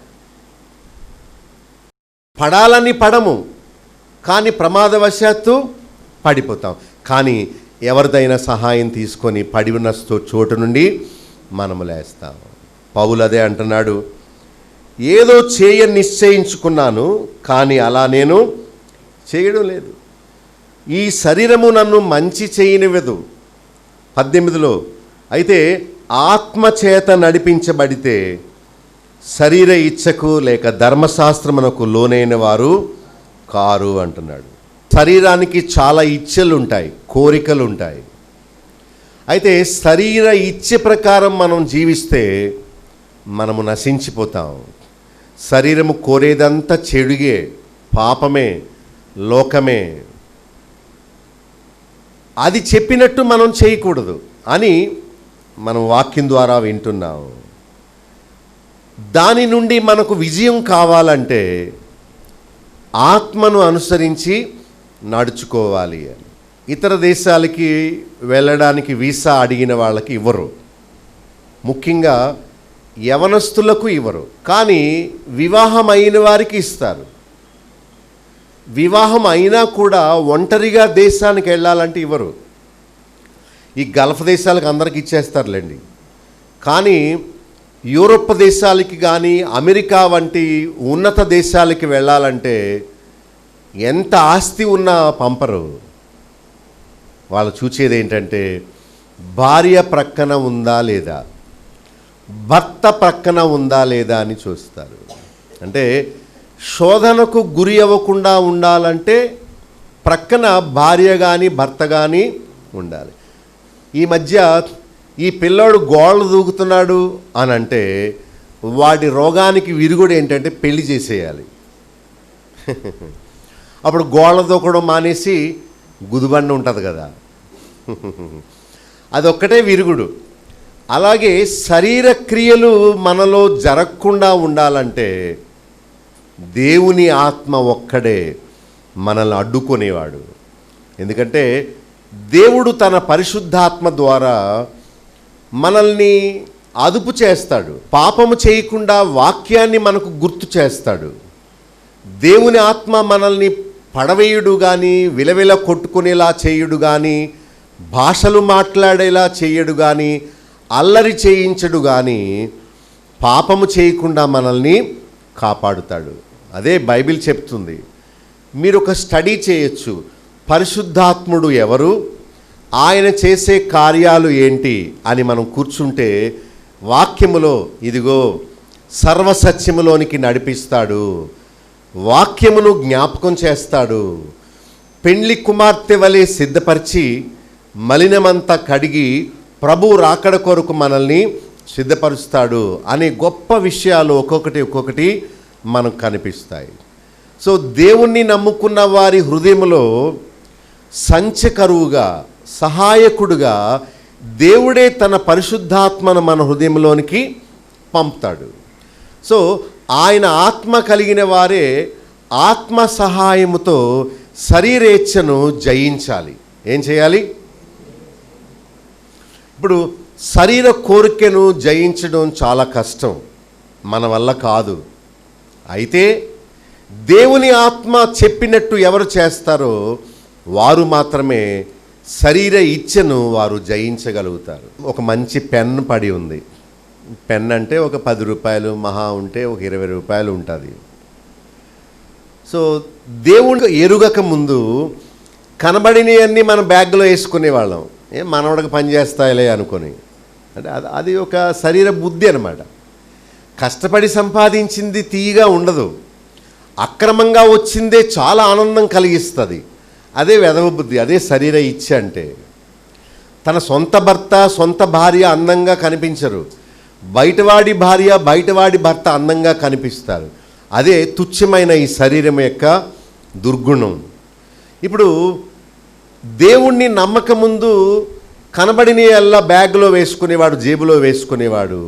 పడాలని పడము, కానీ ప్రమాదవశాత్తు పడిపోతాం. కానీ ఎవరిదైనా సహాయం తీసుకొని పడి ఉన్న చోటు నుండి మనము లేస్తాం. పౌలు అదే అంటున్నాడు, ఏదో నిశ్చయించుకున్నాను కానీ అలా నేను చేయడం లేదు. ఈ శరీరము నన్ను మంచి చేయనివ్వదు. 18లో అయితే ఆత్మచేత నడిపించబడితే శరీర ఇచ్ఛకు లేక ధర్మశాస్త్రమునకు లోనైన వారు కారు అంటున్నాడు. శరీరానికి చాలా ఇచ్ఛలు ఉంటాయి, కోరికలు ఉంటాయి. అయితే శరీర ఇచ్ఛ ప్రకారం మనం జీవిస్తే మనము నశించిపోతాం. శరీరము కోరేదంతా చెడుగే, పాపమే, లోకమే. అది చెప్పినట్టు మనం చేయకూడదు అని మనం వాక్యం ద్వారా వింటున్నాం. దాని నుండి మనకు విజయం కావాలంటే ఆత్మను అనుసరించి నడుచుకోవాలి అని. ఇతర దేశాలకి వెళ్ళడానికి వీసా అడిగిన వాళ్ళకి ఇవ్వరు, ముఖ్యంగా యవనస్తులకు ఇవ్వరు. కానీ వివాహం అయిన వారికి ఇస్తారు. వివాహం అయినా కూడా ఒంటరిగా దేశానికి వెళ్ళాలంటే ఇవ్వరు. ఈ గల్ఫ్ దేశాలకు అందరికి ఇచ్చేస్తారులేండి. కానీ యూరోప్ దేశాలకి కానీ అమెరికా వంటి ఉన్నత దేశాలకి వెళ్ళాలంటే ఎంత ఆస్తి ఉన్నా పంపరు. వాళ్ళు చూసేది ఏంటంటే భార్య ప్రక్కన ఉందా లేదా, భర్త ప్రక్కన ఉందా లేదా అని చూస్తారు. అంటే శోధనకు గురి అవ్వకుండా ఉండాలంటే ప్రక్కన భార్య కానీ భర్త కానీ ఉండాలి. ఈ మధ్య ఈ పిల్లాడు గోళ్ళు దూకుతున్నాడు అని అంటే వాడి రోగానికి విరుగుడు ఏంటంటే పెళ్లి చేసేయాలి. అప్పుడు గోళ్ళ దూకడం మానేసి గుదిబండ ఉంటుంది కదా, అదొక్కటే విరుగుడు. అలాగే శరీర క్రియలు మనలో జరగకుండా ఉండాలంటే దేవుని ఆత్మ ఒక్కడే మనల్ని అడ్డుకునేవాడు. ఎందుకంటే దేవుడు తన పరిశుద్ధాత్మ ద్వారా మనల్ని అదుపు చేస్తాడు. పాపము చేయకుండా వాక్యాన్ని మనకు గుర్తు చేస్తాడు. దేవుని ఆత్మ మనల్ని పడవేయుడు కానీ, విలవిల కొట్టుకునేలా చేయుడు కానీ, భాషలు మాట్లాడేలా చేయడు కానీ, అల్లరి చేయించడు కానీ, పాపము చేయకుండా మనల్ని కాపాడుతాడు. అదే బైబిల్ చెప్తుంది. మీరు ఒక స్టడీ చేయొచ్చు, పరిశుద్ధాత్ముడు ఎవరు, ఆయన చేసే కార్యాలు ఏంటి అని మనం కూర్చుంటే వాక్యములో ఇదిగో సర్వసత్యములోనికి నడిపిస్తాడు, వాక్యమును జ్ఞాపకం చేస్తాడు, పెండ్లి కుమార్తె వలె సిద్ధపరిచి మలినమంతా కడిగి ప్రభు రాకడ కొరకు మనల్ని సిద్ధపరుస్తాడు అనే గొప్ప విషయాలు ఒక్కొక్కటి మనకు కనిపిస్తాయి. సో దేవుణ్ణి నమ్ముకున్న వారి హృదయంలో సంచకరువుగా, సహాయకుడుగా దేవుడే తన పరిశుద్ధాత్మను మన హృదయంలోనికి పంపుతాడు. సో ఆయన ఆత్మ కలిగిన వారే ఆత్మ సహాయముతో శరీరేచ్ఛను జయించాలి. ఏం చేయాలి? ఇప్పుడు శరీర కోరికను జయించడం చాలా కష్టం, మన వల్ల కాదు. అయితే దేవుని ఆత్మ చెప్పినట్టు ఎవరు చేస్తారో వారు మాత్రమే శరీర ఇచ్ఛను వారు జయించగలుగుతారు. ఒక మంచి పెన్ పడి ఉంది, పెన్ అంటే ఒక 10 రూపాయలు, మహా ఉంటే ఒక 20 రూపాయలు ఉంటుంది. సో దేవుడు ఎరుగక ముందు కనబడినవన్నీ మన బ్యాగ్లో వేసుకునేవాళ్ళం. మనవడికి పని చేస్తాయిలే అనుకొని. అంటే అది ఒక శరీర బుద్ధి అనమాట. కష్టపడి సంపాదించింది తీయగా ఉండదు, అక్రమంగా వచ్చిందే చాలా ఆనందం కలిగిస్తుంది. అదే వెధవ బుద్ధి, అదే శరీర ఇచ్చ అంటే. తన సొంత భర్త, సొంత భార్య అందంగా కనిపించరు, బయటవాడి భార్య, బయటవాడి భర్త అందంగా కనిపిస్తారు. అదే తుచ్చమైన ఈ శరీరం యొక్క దుర్గుణం. ఇప్పుడు దేవుణ్ణి నమ్మక ముందు కనబడిన ఎల్లా బ్యాగ్లో వేసుకునేవాడు, జేబులో వేసుకునేవాడు.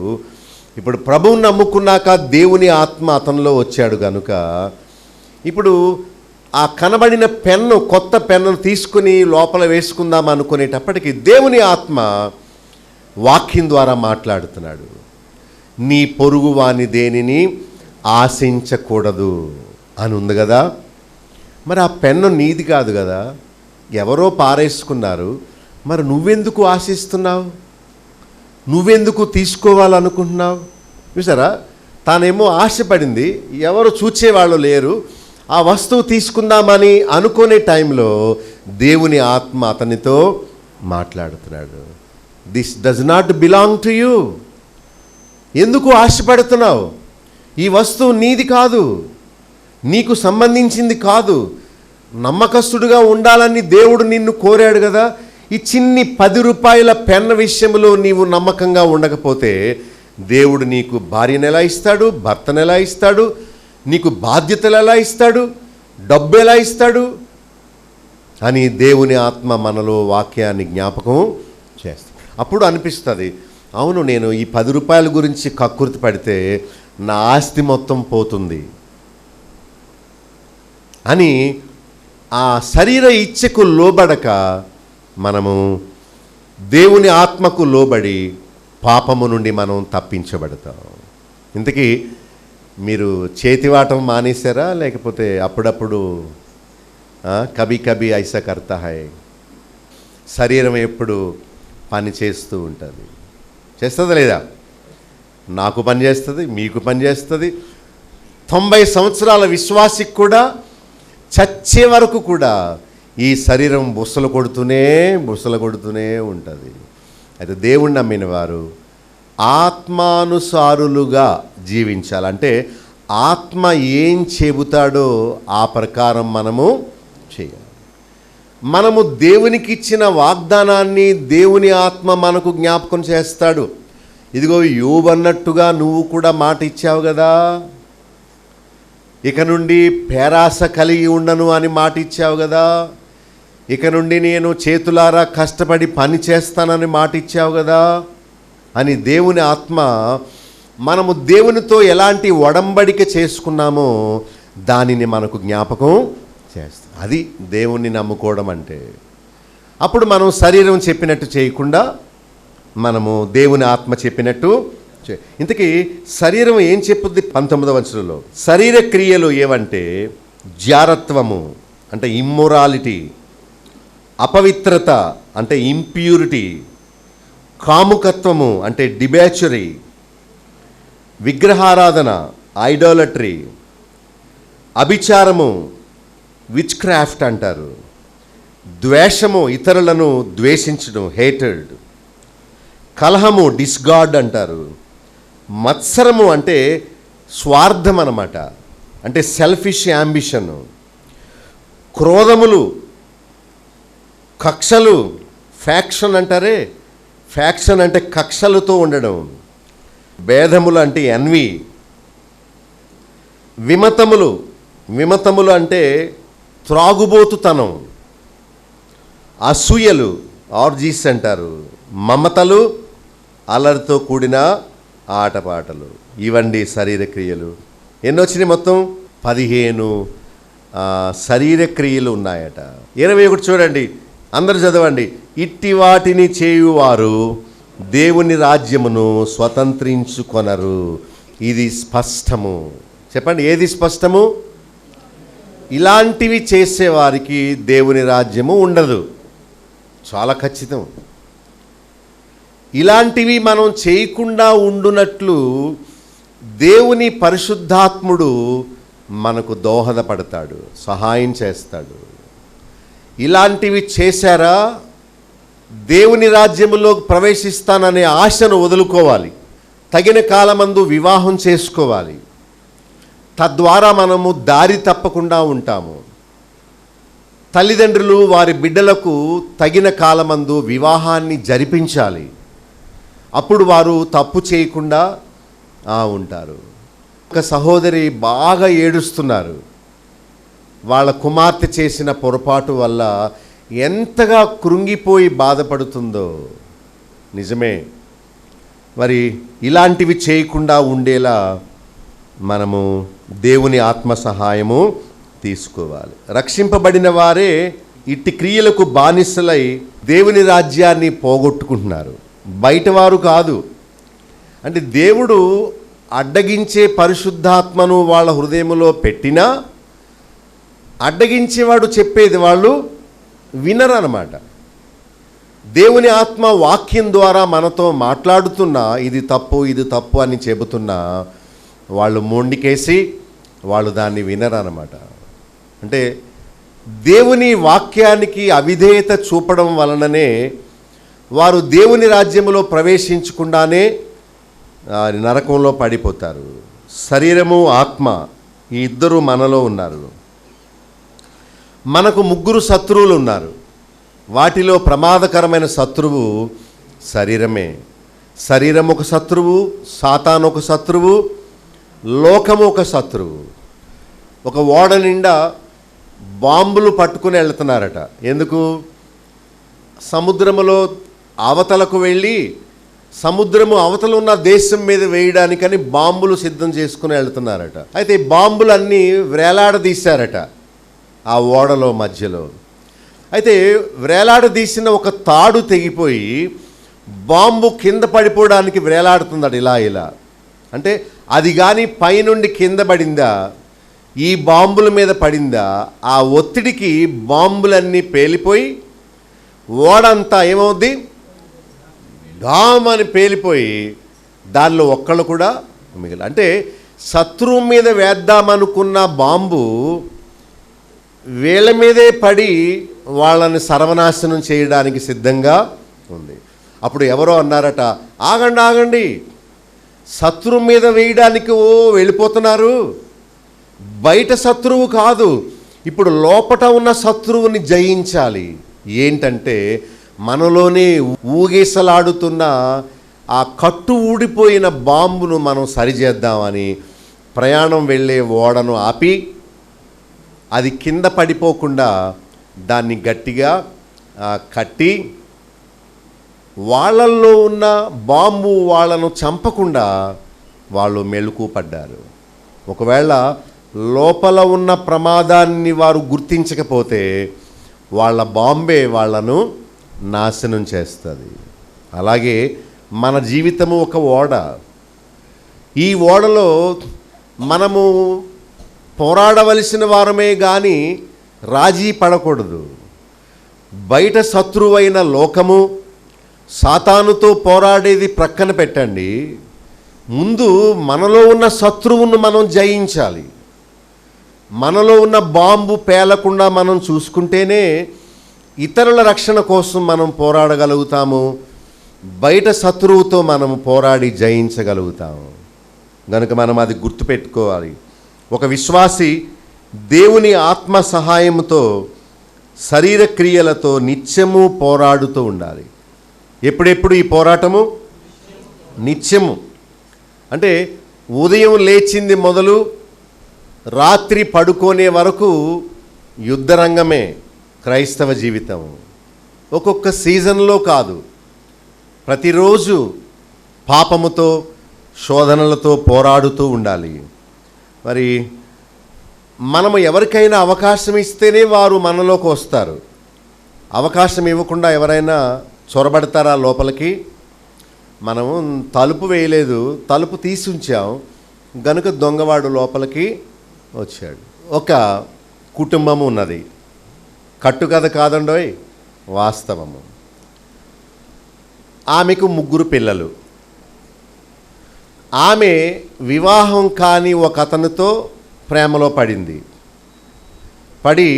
ఇప్పుడు ప్రభువుని నమ్ముకున్నాక దేవుని ఆత్మ అతనిలో వచ్చాడు కనుక ఇప్పుడు ఆ కనబడిన పెన్ను, కొత్త పెన్నును తీసుకుని లోపల వేసుకుందాం అనుకునేటప్పటికి దేవుని ఆత్మ వాక్యం ద్వారా మాట్లాడుతున్నాడు. నీ పొరుగు వాని దేనిని ఆశించకూడదు అని ఉంది కదా. మరి ఆ పెన్ను నీది కాదు కదా, ఎవరో పారేసుకున్నారు. మరి నువ్వెందుకు ఆశిస్తున్నావు? నువ్వెందుకు తీసుకోవాలనుకుంటున్నావు? చూసారా, తానేమో ఆశపడింది, ఎవరు చూచేవాళ్ళు లేరు. ఆ వస్తువు తీసుకుందామని అనుకునే టైంలో దేవుని ఆత్మ అతనితో మాట్లాడుతున్నాడు. This does not belong to you. ఎందుకు ఆశపడుతున్నావు? ఈ వస్తువు నీది కాదు, నీకు సంబంధించింది కాదు. నమ్మకస్తుడుగా ఉండాలని దేవుడు నిన్ను కోరాడు కదా. ఈ చిన్ని 10 రూపాయల పెన్ విషయంలో నీవు నమ్మకంగా ఉండకపోతే దేవుడు నీకు భార్యను ఎలా ఇస్తాడు, భర్తను ఎలా ఇస్తాడు, నీకు బాధ్యతలు ఎలా ఇస్తాడు, డబ్బు ఎలా ఇస్తాడు అని దేవుని ఆత్మ మనలో వాక్యాన్ని జ్ఞాపకం చేస్తాడు. అప్పుడు అనిపిస్తుంది, అవును, నేను ఈ 10 రూపాయల గురించి కక్కుర్తి పడితే నా ఆస్తి మొత్తం పోతుంది అని. ఆ శరీర ఇచ్ఛకు లోబడక మనము దేవుని ఆత్మకు లోబడి పాపము నుండి మనం తప్పించబడతాం. ఇంతకీ మీరు చేతివాటం మానేశారా, లేకపోతే అప్పుడప్పుడు కభీ కభీ ఐసా కర్తా హై? శరీరం ఎప్పుడు పని చేస్తూ ఉంటుంది, చేస్తుందా లేదా? నాకు పని చేస్తుంది, మీకు పని చేస్తుంది. 90 సంవత్సరాల విశ్వాసికి కూడా చచ్చే వరకు కూడా ఈ శరీరం బుసలు కొడుతూనే ఉంటుంది. అయితే దేవుణ్ణి నమ్మిన వారు ఆత్మానుసారులుగా జీవించాలంటే ఆత్మ ఏం చెబుతాడో ఆ ప్రకారం మనము చేయాలి. మనము దేవునికి ఇచ్చిన వాగ్దానాన్ని దేవుని ఆత్మ మనకు జ్ఞాపకం చేస్తాడు. ఇదిగో యోబు అన్నట్టుగా నువ్వు కూడా మాట ఇచ్చావు కదా, ఇక నుండి పేరాస కలిగి ఉండను అని మాట ఇచ్చావు కదా, ఇక నుండి నేను చేతులారా కష్టపడి పని చేస్తానని మాట ఇచ్చావు కదా అని దేవుని ఆత్మ మనము దేవునితో ఎలాంటి ఒడంబడిక చేసుకున్నామో దానిని మనకు జ్ఞాపకం చేస్తాం. అది దేవుణ్ణి నమ్ముకోవడం అంటే. అప్పుడు మనం శరీరం చెప్పినట్టు చేయకుండా మనము దేవుని ఆత్మ చెప్పినట్టు ఇంతకీ శరీరం ఏం చెప్పుద్ది? 19వ వచనంలో శరీర క్రియలు ఏవంటే జారత్వము అంటే ఇమ్మొరాలిటీ, అపవిత్రత అంటే ఇంప్యూరిటీ, కాముకత్వము అంటే డిబేచరీ, విగ్రహారాధన ఐడాలట్రీ, అభిచారము విచ్ క్రాఫ్ట్ అంటారు, ద్వేషము ఇతరులను ద్వేషించడం హేటెడ్, కలహము డిస్గార్డ్ అంటారు, మత్సరము అంటే స్వార్థం అన్నమాట, అంటే సెల్ఫిష్ యాంబిషన్, క్రోధములు, కక్షలు ఫ్యాక్షన్ అంటారే, ఫ్యాక్షన్ అంటే కక్షలతో ఉండడం, భేదములు అంటే ఎన్వి, విమతములు అంటే త్రాగుబోతుతనం, అసూయలు ఆర్జీస్ అంటారు, మమతలు అల్లరితో కూడిన ఆటపాటలు. ఇవండి శరీర క్రియలు. ఎన్ని వచ్చినాయి? మొత్తం 15 శరీర క్రియలు ఉన్నాయట. 21 చూడండి, అందరూ చదవండి. ఇట్టి వాటిని చేయువారు దేవుని రాజ్యమును స్వతంత్రించుకొనరు. ఇది స్పష్టము. చెప్పండి, ఏది స్పష్టము? ఇలాంటివి చేసేవారికి దేవుని రాజ్యము ఉండదు. చాలా ఖచ్చితం. ఇలాంటివి మనం చేయకుండా ఉండునట్లు దేవుని పరిశుద్ధాత్ముడు మనకు దోహదపడతాడు, సహాయం చేస్తాడు. ఇలాంటివి చేశారా, దేవుని రాజ్యములోకి ప్రవేశిస్తాననే ఆశను వదులుకోవాలి. తగిన కాలమందు వివాహం చేసుకోవాలి. తద్వారా మనము దారి తప్పకుండా ఉంటాము. తల్లిదండ్రులు వారి బిడ్డలకు తగిన కాలమందు వివాహాన్ని జరిపించాలి. అప్పుడు వారు తప్పు చేయకుండా ఉంటారు. ఒక సహోదరి బాగా ఏడుస్తున్నారు. వాళ్ళ కుమార్తె చేసిన పొరపాటు వల్ల ఎంతగా కృంగిపోయి బాధపడుతుందో. నిజమే. మరి ఇలాంటివి చేయకుండా ఉండేలా మనము దేవుని ఆత్మ సహాయము తీసుకోవాలి. రక్షింపబడిన వారే ఇట్టి క్రియలకు బానిసలై దేవుని రాజ్యాన్ని పోగొట్టుకుంటున్నారు, బయటవారు కాదు. అంటే దేవుడు అడ్డగించే పరిశుద్ధాత్మను వాళ్ళ హృదయంలో పెట్టినా అడ్డగించేవాడు చెప్పేది వాళ్ళు వినరన్నమాట. దేవుని ఆత్మ వాక్యం ద్వారా మనతో మాట్లాడుతున్నా ఇది తప్పు ఇది తప్పు అని చెబుతున్నా వాళ్ళు మొండికేసి వాళ్ళు దాన్ని వినరన్నమాట. అంటే దేవుని వాక్యానికి అవిధేయత చూపడం వలననే వారు దేవుని రాజ్యములో ప్రవేశించకుండానే నరకంలో పడిపోతారు. శరీరము ఆత్మ ఈ ఇద్దరు మనలో ఉన్నారు. మనకు 3 శత్రువులు ఉన్నారు. వాటిలో ప్రమాదకరమైన శత్రువు శరీరమే. శరీరం ఒక శత్రువు, సాతాను ఒక శత్రువు, లోకము ఒక శత్రువు. ఒక ఓడ నిండా బాంబులు పట్టుకుని వెళ్తున్నారట. ఎందుకు? సముద్రములో అవతలకు వెళ్ళి సముద్రము అవతల ఉన్న దేశం మీద వేయడానికని బాంబులు సిద్ధం చేసుకుని వెళ్తున్నారట. అయితే బాంబులన్నీ వేలాడదీశారట ఆ ఓడలో మధ్యలో. అయితే వేలాడదీసిన ఒక తాడు తెగిపోయి బాంబు కింద పడిపోవడానికి వేలాడుతుందట ఇలా. అంటే అది కానీ పైనుండి కింద పడిందా, ఈ బాంబుల మీద పడిందా, ఆ ఒత్తిడికి బాంబులన్నీ పేలిపోయి ఓడంతా ఏమవుద్ది, డామని పేలిపోయి దానిలో ఒక్కళ్ళు కూడా మిగిలి. అంటే శత్రువు మీద వేద్దామనుకున్న బాంబు వీళ్ళ మీదే పడి వాళ్ళని సర్వనాశనం చేయడానికి సిద్ధంగా ఉంది. అప్పుడు ఎవరో అన్నారట, ఆగండి, శత్రువు మీద వేయడానికి వెళ్ళిపోతున్నారు. బయట శత్రువు కాదు, ఇప్పుడు లోపట ఉన్న శత్రువుని జయించాలి. ఏంటంటే మనలోనే ఊగేసలాడుతున్న ఆ కట్టు ఊడిపోయిన బాంబును మనం సరిచేద్దామని ప్రయాణం వెళ్ళే ఓడను ఆపి అది కింద పడిపోకుండా దాన్ని గట్టిగా కట్టి వాళ్ళల్లో ఉన్న బాంబు వాళ్ళను చంపకుండా వాళ్ళు మెలకువ పడ్డారు. ఒకవేళ లోపల ఉన్న ప్రమాదాన్ని వారు గుర్తించకపోతే వాళ్ళ బాంబే వాళ్ళను నాశనం చేస్తుంది. అలాగే మన జీవితము ఒక ఓడ. ఈ ఓడలో మనము పోరాడవలసిన వారమే కానీ రాజీ పడకూడదు. బయట శత్రువైన లోకము, సాతానుతో పోరాడేది ప్రక్కన పెట్టండి. ముందు మనలో ఉన్న శత్రువును మనం జయించాలి. మనలో ఉన్న బాంబు పేలకుండా మనం చూసుకుంటేనే ఇతరుల రక్షణ కోసం మనం పోరాడగలుగుతాము. బయట శత్రువుతో మనము పోరాడి జయించగలుగుతాము. కనుక మనం అది గుర్తుపెట్టుకోవాలి. ఒక విశ్వాసి దేవుని ఆత్మ సహాయంతో శరీర క్రియలతో నిత్యము పోరాడుతూ ఉండాలి. ఎప్పుడెప్పుడు ఈ పోరాటము? నిత్యము. అంటే ఉదయం లేచింది మొదలు రాత్రి పడుకునే వరకు యుద్ధరంగమే క్రైస్తవ జీవితం. ఒక్కొక్క సీజన్లో కాదు, ప్రతిరోజు పాపముతో శోధనలతో పోరాడుతూ ఉండాలి. మరి మనము ఎవరికైనా అవకాశం ఇస్తేనే వారు మనలోకి వస్తారు. అవకాశం ఇవ్వకుండా ఎవరైనా చొరబడతారా లోపలికి? మనము తలుపు వేయలేదు, తలుపు తీసి ఉంచాం గనుక దొంగవాడు లోపలికి వచ్చాడు. ఒక కుటుంబము ఉన్నది, కట్టుకథ కాదండోయ్, వాస్తవము. ఆమెకు 3 పిల్లలు. ఆమె వివాహం కాని ఒక అతనితో ప్రేమలో పడింది. పడి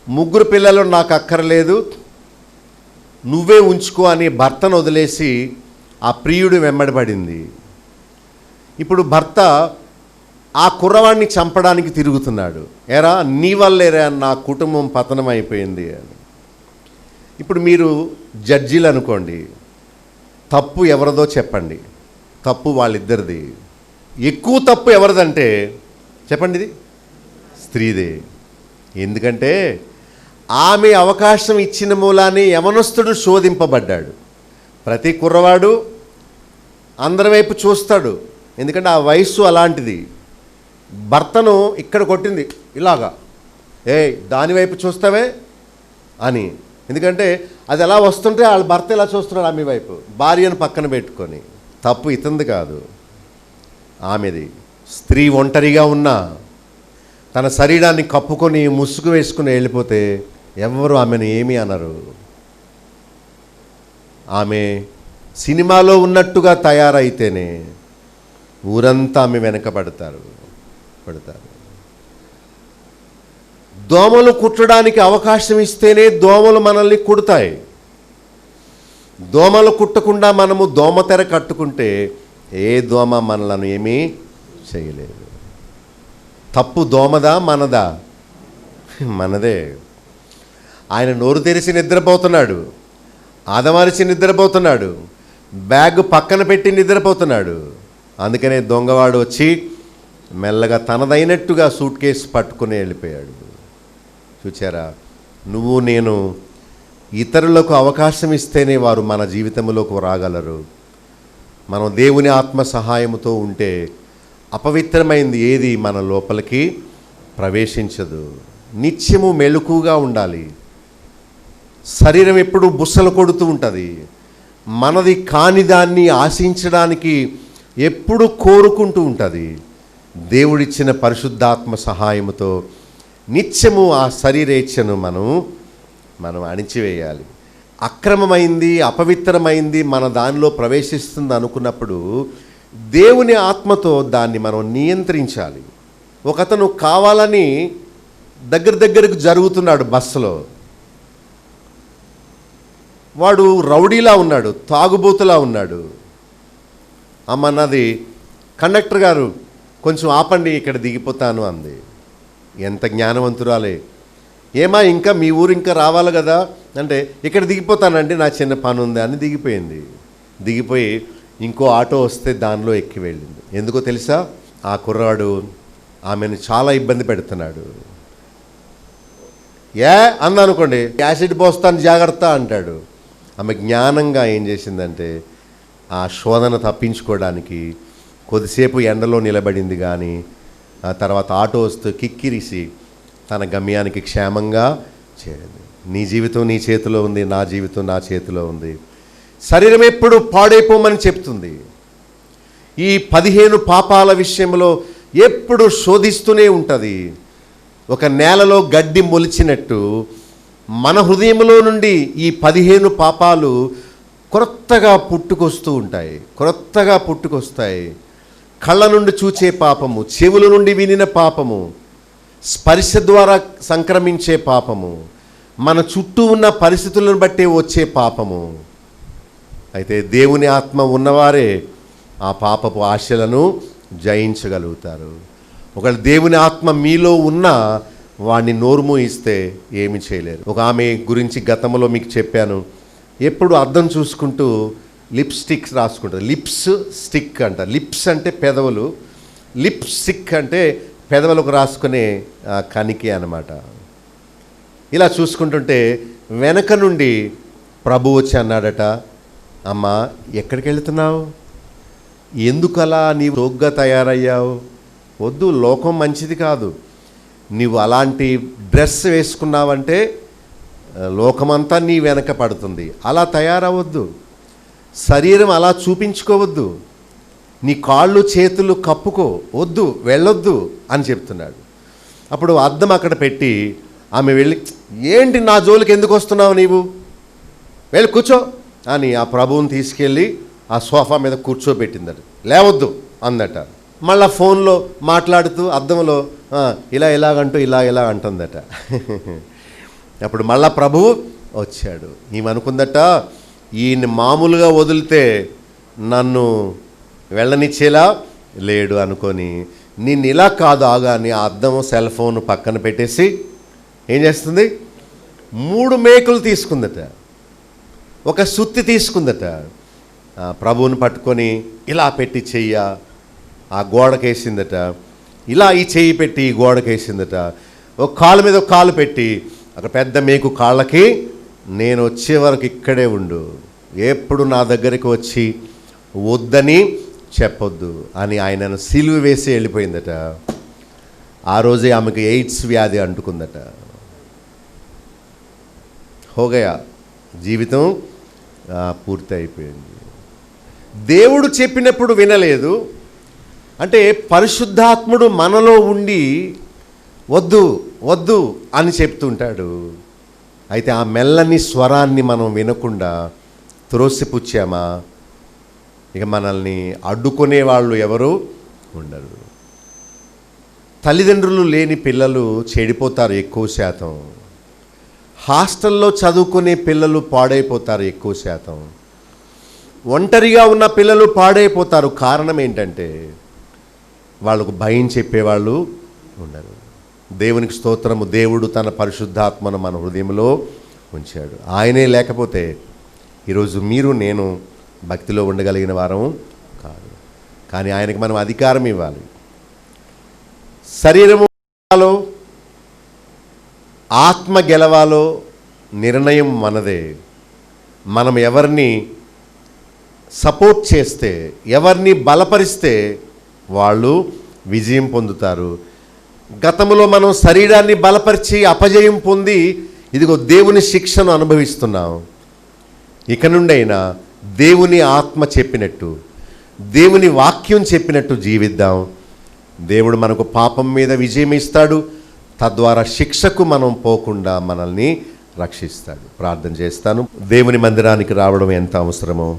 3 పిల్లలు నాకు అక్కర్లేదు, నువ్వే ఉంచుకో అని భర్తను వదిలేసి ఆ ప్రియుడు వెంబడబడింది. ఇప్పుడు భర్త ఆ కుర్రవాడిని చంపడానికి తిరుగుతున్నాడు. ఎరా నీ వల్లేరా నా కుటుంబం పతనం అయిపోయింది అని. ఇప్పుడు మీరు జడ్జీలు అనుకోండి, తప్పు ఎవరిదో చెప్పండి. తప్పు వాళ్ళిద్దరిది. ఎక్కువ తప్పు ఎవరిదంటే చెప్పండి, ఇది స్త్రీదే. ఎందుకంటే ఆమె అవకాశం ఇచ్చిన మూలానే యవనస్తుడు శోధింపబడ్డాడు. ప్రతి కుర్రవాడు అందరి వైపు చూస్తాడు, ఎందుకంటే ఆ వయస్సు అలాంటిది. భర్తను ఇక్కడ కొట్టింది ఇలాగా, దానివైపు చూస్తావే అని. ఎందుకంటే అది ఎలా వస్తుంటే వాళ్ళ భర్త ఇలా చూస్తున్నాడు ఆమె వైపు, భార్యను పక్కన పెట్టుకొని. తప్పు ఇతంది కాదు, ఆమెది. స్త్రీ ఒంటరిగా ఉన్నా తన శరీరాన్ని కప్పుకొని ముసుగు వేసుకుని వెళ్ళిపోతే ఎవరు ఆమెను ఏమీ అనరు. ఆమె సినిమాలో ఉన్నట్టుగా తయారైతేనే ఊరంతా ఆమె వెనక పడతారు. దోమలు కుట్టడానికి అవకాశం ఇస్తేనే దోమలు మనల్ని కుడతాయి. దోమలు కుట్టకుండా మనము దోమతెర కట్టుకుంటే ఏ దోమ మనలను ఏమీ చేయలేదు. తప్పు దోమదా మనదా? మనదే. ఆయన నోరు తెరిచి నిద్రపోతున్నాడు, ఆదమరిచి నిద్రపోతున్నాడు, బ్యాగ్ పక్కన పెట్టి నిద్రపోతున్నాడు. అందుకనే దొంగవాడు వచ్చి మెల్లగా తనదైనట్టుగా సూట్ కేసు పట్టుకుని వెళ్ళిపోయాడు. చూచారా, నువ్వు నేను ఇతరులకు అవకాశం ఇస్తేనే వారు మన జీవితంలోకి రాగలరు. మనం దేవుని ఆత్మ సహాయంతో ఉంటే అపవిత్రమైంది ఏది మన లోపలికి ప్రవేశించదు. నిత్యము మెలకుగా ఉండాలి. శరీరం ఎప్పుడు బుస్సలు కొడుతూ ఉంటుంది. మనది కాని దాన్ని ఆశించడానికి ఎప్పుడు కోరుకుంటూ ఉంటుంది. దేవుడిచ్చిన పరిశుద్ధాత్మ సహాయముతో నిత్యము ఆ శరీరేచ్ఛను మనం అణిచివేయాలి. అక్రమమైంది, అపవిత్రమైంది మన దానిలో ప్రవేశిస్తుంది అనుకున్నప్పుడు దేవుని ఆత్మతో దాన్ని మనం నియంత్రించాలి. ఒకతను కావాలని దగ్గరకు జరుగుతున్నాడు బస్సులో. వాడు రౌడీలా ఉన్నాడు, తాగుబోతులా ఉన్నాడు. అమ్మన్నది, కండక్టర్ గారు కొంచెం ఆపండి, ఇక్కడ దిగిపోతాను అంది. ఎంత జ్ఞానవంతురాలే. ఏమా ఇంకా మీ ఊరు ఇంకా రావాలి కదా అంటే, ఇక్కడ దిగిపోతానండి, నా చిన్న పని ఉంది అని దిగిపోయింది. దిగిపోయి ఇంకో ఆటో వస్తే దానిలో ఎక్కి వెళ్ళింది. ఎందుకో తెలుసా? ఆ కుర్రాడు ఆమెను చాలా ఇబ్బంది పెడుతున్నాడు. అందనుకోండి, యాసిడ్ పోస్తాను జాగ్రత్త అంటాడు. ఆమె జ్ఞానంగా ఏం చేసిందంటే ఆ శోధన తప్పించుకోవడానికి కొద్దిసేపు ఎండలో నిలబడింది. కానీ ఆ తర్వాత ఆటో వస్తూ కిక్కిరిసి తన గమ్యానికి క్షేమంగా చేరింది. నీ జీవితం నీ చేతిలో ఉంది, నా జీవితం నా చేతిలో ఉంది. శరీరం ఎప్పుడు పాడైపోమని చెప్తుంది. ఈ 15 పాపాల విషయంలో ఎప్పుడు శోధిస్తూనే ఉంటుంది. ఒక నేలలో గడ్డి మొలిచినట్టు మన హృదయంలో నుండి ఈ 15 పాపాలు క్రొత్తగా పుట్టుకొస్తాయి. కళ్ళ నుండి చూచే పాపము, చెవుల నుండి వినిన పాపము, స్పర్శ ద్వారా సంక్రమించే పాపము, మన చుట్టూ ఉన్న పరిస్థితులను బట్టి వచ్చే పాపము. అయితే దేవుని ఆత్మ ఉన్నవారే ఆ పాపపు ఆశలను జయించగలుగుతారు. ఒకవేళ దేవుని ఆత్మ మీలో ఉన్నా వాడిని నోరు మూయిస్తే ఏమి చేయలేరు. ఒక ఆమె గురించి గతంలో మీకు చెప్పాను. ఎప్పుడు అద్దం చూసుకుంటూ లిప్స్టిక్స్ రాసుకుంటుంది. లిప్స్ స్టిక్ అంట. లిప్స్ అంటే పెదవులు, లిప్స్టిక్ అంటే పెదవులకు రాసుకునే కనికి అన్నమాట. ఇలా చూసుకుంటుంటే వెనక నుండి ప్రభు వచ్చి అన్నాడట, అమ్మా ఎక్కడికి వెళ్తున్నావు? ఎందుకు అలా నీవు రోగ్గా తయారయ్యావు? వద్దు, లోకం మంచిది కాదు. నీవు అలాంటి డ్రెస్ వేసుకున్నావంటే లోకమంతా నీ వెనక పడుతుంది. అలా తయారవద్దు, శరీరం అలా చూపించుకోవద్దు, నీ కాళ్ళు చేతులు కప్పుకో, వద్దు, వెళ్ళొద్దు అని చెప్తున్నాడు. అప్పుడు అద్దం అక్కడ పెట్టి ఆమె వెళ్ళి, ఏంటి నా జోలికి ఎందుకు వస్తున్నావు, నీవు వెళ్ళి కూర్చో అని ఆ ప్రభువుని తీసుకెళ్ళి ఆ సోఫా మీద కూర్చోబెట్టిందట. లేవద్దు అందట. మళ్ళా ఫోన్లో మాట్లాడుతూ అద్దంలో ఇలాగంటూ ఇలా అంటుందట. అప్పుడు మళ్ళా ప్రభువు వచ్చాడు. ఈమెనుకుందట, ఈయన్ని మామూలుగా వదిలితే నన్ను వెళ్ళనిచ్చేలా లేడు అనుకొని, నిన్ను ఇలా కాదు ఆగాని ఆ అద్దం సెల్ ఫోన్ పక్కన పెట్టేసి ఏం చేస్తుంది, 3 మేకులు తీసుకుందట, ఒక సుత్తి తీసుకుందట. ప్రభువుని పట్టుకొని ఇలా పెట్టి చెయ్య ఆ గోడకేసిందట, ఇలా ఈ చెయ్యి పెట్టి ఈ గోడకేసిందట. ఒక కాలు మీద ఒక కాలు పెట్టి అక్కడ పెద్ద మేకు కాళ్ళకి, నేను వచ్చే వరకు ఇక్కడే ఉండు, ఎప్పుడు నా దగ్గరికి వచ్చి వద్దని చెప్పొద్దు అని ఆయనను సిలువ వేసి వెళ్ళిపోయిందట. ఆ రోజే ఆమెకు ఎయిడ్స్ వ్యాధి అంటుకుందట. హోగయా, జీవితం పూర్తి అయిపోయింది. దేవుడు చెప్పినప్పుడు వినలేదు అంటే పరిశుద్ధాత్ముడు మనలో ఉండి వద్దు వద్దు అని చెప్తుంటాడు. అయితే ఆ మెల్లని స్వరాన్ని మనం వినకుండా త్రోసిపుచ్చామా, ఇక మనల్ని అడ్డుకునే వాళ్ళు ఎవరు ఉండరు. తల్లిదండ్రులు లేని పిల్లలు చెడిపోతారు ఎక్కువ శాతం. హాస్టల్లో చదువుకునే పిల్లలు పాడైపోతారు ఎక్కువ శాతం. ఒంటరిగా ఉన్న పిల్లలు పాడైపోతారు. కారణం ఏంటంటే వాళ్ళకు భయం చెప్పేవాళ్ళు ఉండరు. దేవునికి స్తోత్రము, దేవుడు తన పరిశుద్ధాత్మను మన హృదయంలో ఉంచాడు. ఆయనే లేకపోతే ఈరోజు మీరు నేను భక్తిలో ఉండగలిగిన వారం కాదు. కానీ ఆయనకి మనం అధికారం ఇవ్వాలి. శరీరము గెలవాలో ఆత్మ గెలవాలో నిర్ణయం మనదే. మనం ఎవరిని సపోర్ట్ చేస్తే, ఎవరిని బలపరిస్తే వాళ్ళు విజయం పొందుతారు. గతంలో మనం శరీరాన్ని బలపరిచి అపజయం పొంది ఇదిగో దేవుని శిక్షను అనుభవిస్తున్నాం. ఇక నుండైనా దేవుని ఆత్మ చెప్పినట్టు, దేవుని వాక్యం చెప్పినట్టు జీవిద్దాం. దేవుడు మనకు పాపం మీద విజయం ఇస్తాడు. తద్వారా శిక్షకు మనం పోకుండా మనల్ని రక్షిస్తాడు. ప్రార్థన చేస్తాను. దేవుని మందిరానికి రావడం ఎంత అవసరమో,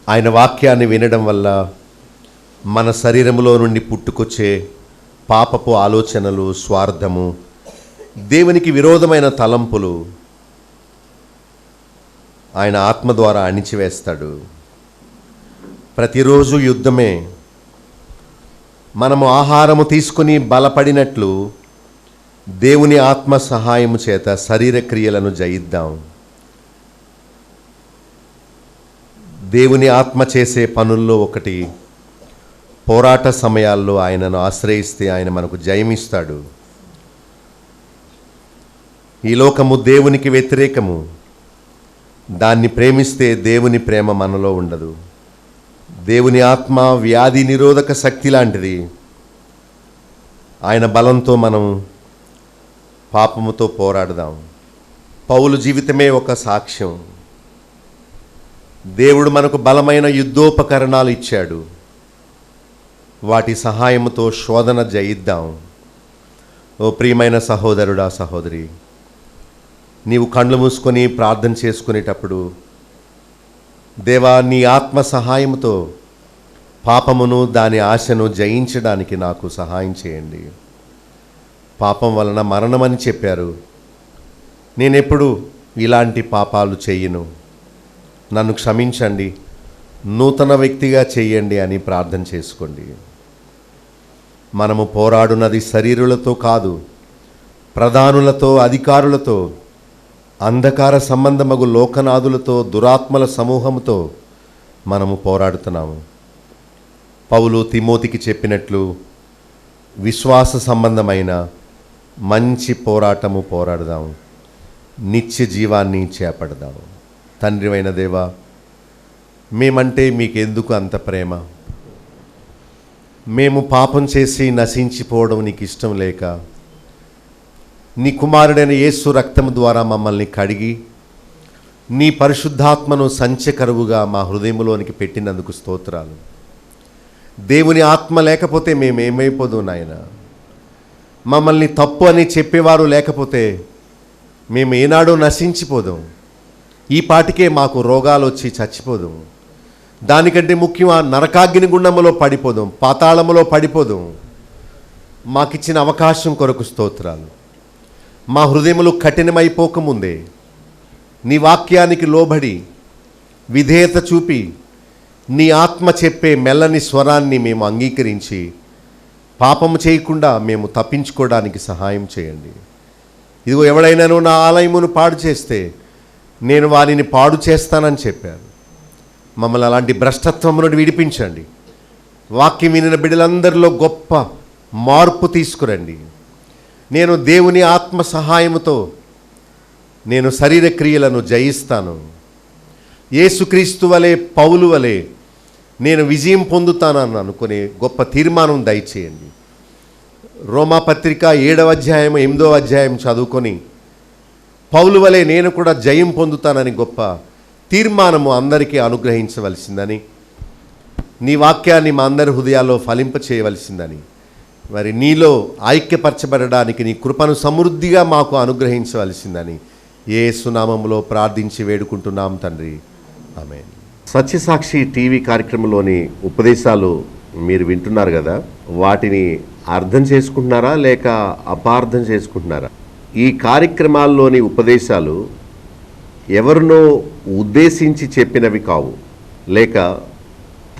ఆయన వాక్యాన్ని వినడం వల్ల మన శరీరంలో నుండి పుట్టుకొచ్చే పాపపు ఆలోచనలు, స్వార్థము, దేవునికి విరోధమైన తలంపులు ఆయన ఆత్మ ద్వారా అణిచివేస్తాడు. ప్రతిరోజు యుద్ధమే. మనము ఆహారము తీసుకుని బలపడినట్లు దేవుని ఆత్మ సహాయము చేత శరీర క్రియలను జయిద్దాం. దేవుని ఆత్మ చేసే పనుల్లో ఒకటి, పోరాట సమయాల్లో ఆయనను ఆశ్రయిస్తే ఆయన మనకు జయమిస్తాడు. ఈ లోకము దేవునికి వ్యతిరేకము. దాన్ని ప్రేమిస్తే దేవుని ప్రేమ మనలో ఉండదు. దేవుని ఆత్మ వ్యాధి నిరోధక శక్తి లాంటిది. ఆయన బలంతో మనం పాపముతో పోరాడదాం. పౌలు జీవితమే ఒక సాక్ష్యం. దేవుడు మనకు బలమైన యుద్ధోపకరణాలు ఇచ్చాడు. వాటి సహాయముతో శోధన జయిద్దాం. ఓ ప్రియమైన సహోదరుడా, సహోదరి, నీవు కళ్ళు మూసుకొని ప్రార్థన చేసుకునేటప్పుడు, దేవా, నీ ఆత్మ సహాయముతో పాపమును దాని ఆశను జయించడానికి నాకు సహాయం చేయండి. పాపం వలన మరణమని చెప్పారు. నేనెప్పుడు ఇలాంటి పాపాలు చెయ్యను. నన్ను క్షమించండి, నూతన వ్యక్తిగా చెయ్యండి అని ప్రార్థన చేసుకోండి. మనము పోరాడున్నది శరీరులతో కాదు, ప్రధానులతో, అధికారులతో, అంధకార సంబంధమగు లోకనాథులతో, దురాత్మల సమూహంతో మనము పోరాడుతున్నాము. పౌలు తిమోతికి చెప్పినట్లు విశ్వాస సంబంధమైన మంచి పోరాటము పోరాడదాం. నిత్య జీవాన్ని చేపడదాం. తండ్రివైన దేవా, మేమంటే మీకెందుకు అంత ప్రేమ? మేము పాపం చేసి నశించిపోవడం నీకు ఇష్టం లేక నీ కుమారుడైన యేసు రక్తము ద్వారా మమ్మల్ని కడిగి నీ పరిశుద్ధాత్మను సంచకరువుగా మా హృదయంలోనికి పెట్టినందుకు స్తోత్రాలు. దేవుని ఆత్మ లేకపోతే మేమేమైపోదు నాయన. మమ్మల్ని తప్పు అని చెప్పేవారు లేకపోతే మేము ఏనాడో నశించిపోదాం. ఈ పాటికే మాకు రోగాలు వచ్చి చచ్చిపోదు. దానికంటే ముఖ్యం ఆ నరకాగ్ని గుండములో పడిపోదాం, పాతాళములో పడిపోదాం. మాకిచ్చిన అవకాశం కొరకు స్తోత్రాలు. మా హృదయములు కఠినమైపోకముందే నీ వాక్యానికి లోబడి విధేయత చూపి నీ ఆత్మ చెప్పే మెల్లని స్వరాన్ని మేము అంగీకరించి పాపము చేయకుండా మేము తప్పించుకోవడానికి సహాయం చేయండి. ఇదిగో ఎవడైనాను నా ఆలయమును పాడు చేస్తే నేను వారిని పాడు చేస్తానని చెప్పారు. మమ్మల్ని అలాంటి భ్రష్టత్వము నుండి విడిపించండి. వాక్యం వినిన బిడ్డలందరిలో గొప్ప మార్పు తీసుకురండి. నేను దేవుని ఆత్మ సహాయముతో నేను శరీర క్రియలను జయిస్తాను. యేసుక్రీస్తు వలె, పౌలు వలె నేను విజయం పొందుతానని అనుకునే గొప్ప తీర్మానం దయచేయండి. రోమాపత్రిక 7వ అధ్యాయం 8వ అధ్యాయం చదువుకొని పౌలు వలె నేను కూడా జయం పొందుతానని గొప్ప తీర్మానము అందరికీ అనుగ్రహించవలసిందని, నీ వాక్యాన్ని మా అందరి హృదయాల్లో ఫలింప చేయవలసిందని, మరి నీలో ఐక్యపరచబడడానికి నీ కృపను సమృద్ధిగా మాకు అనుగ్రహించవలసిందని యేసు నామములో ప్రార్థించి వేడుకుంటున్నాం తండ్రి, ఆమేన్. సత్యసాక్షి టీవీ కార్యక్రమంలోని ఉపదేశాలు మీరు వింటున్నారు కదా, వాటిని అర్థం చేసుకుంటున్నారా లేక అపార్థం చేసుకుంటున్నారా? ఈ కార్యక్రమాల్లోని ఉపదేశాలు ఎవరినో ఉద్దేశించి చెప్పినవి కావు, లేక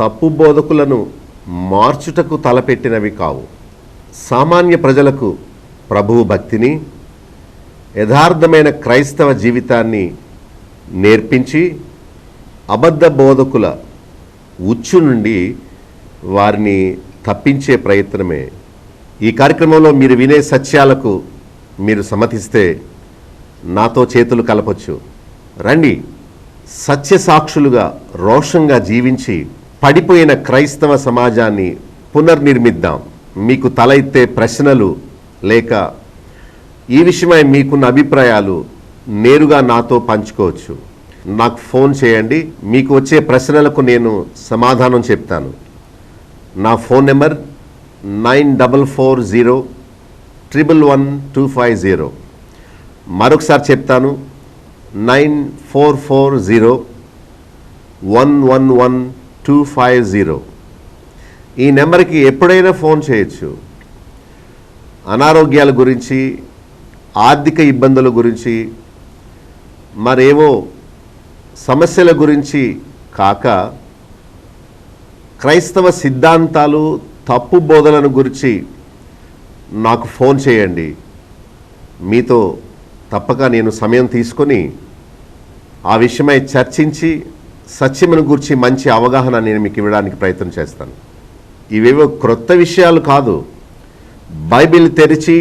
తప్పు బోధకులను మార్చుటకు తలపెట్టినవి కావు. సామాన్య ప్రజలకు ప్రభువు భక్తిని, యథార్థమైన క్రైస్తవ జీవితాన్ని నేర్పించి అబద్ధ బోధకుల ఉచ్చు నుండి వారిని తప్పించే ప్రయత్నమే. ఈ కార్యక్రమంలో మీరు వినే సత్యాలకు మీరు సమ్మతిస్తే నాతో చేతులు కలపొచ్చు. రండి, సత్య సాక్షులుగా రోషంగా జీవించి పడిపోయిన క్రైస్తవ సమాజాన్ని పునర్నిర్మిద్దాం. మీకు తల ఎత్తే ప్రశ్నలు లేక ఈ విషయమై మీకున్న అభిప్రాయాలు నేరుగా నాతో పంచుకోవచ్చు. నాకు ఫోన్ చేయండి, మీకు వచ్చే ప్రశ్నలకు నేను సమాధానం చెప్తాను. నా ఫోన్ నెంబర్ 9440111250. మరొకసారి చెప్తాను, 9440111250. ఈ నెంబర్కి ఎప్పుడైనా ఫోన్ చేయొచ్చు. అనారోగ్యాల గురించి, ఆర్థిక ఇబ్బందుల గురించి, మరేవో సమస్యల గురించి కాక క్రైస్తవ సిద్ధాంతాలు, తప్పు బోధలను గురించి నాకు ఫోన్ చేయండి. మీతో తప్పక నేను సమయం తీసుకొని ఆ విషయమై చర్చించి సత్యమును గురించి మంచి అవగాహన నేను మీకు ఇవ్వడానికి ప్రయత్నం చేస్తాను. ఇవేవో క్రొత్త విషయాలు కాదు. బైబిల్ తెరిచి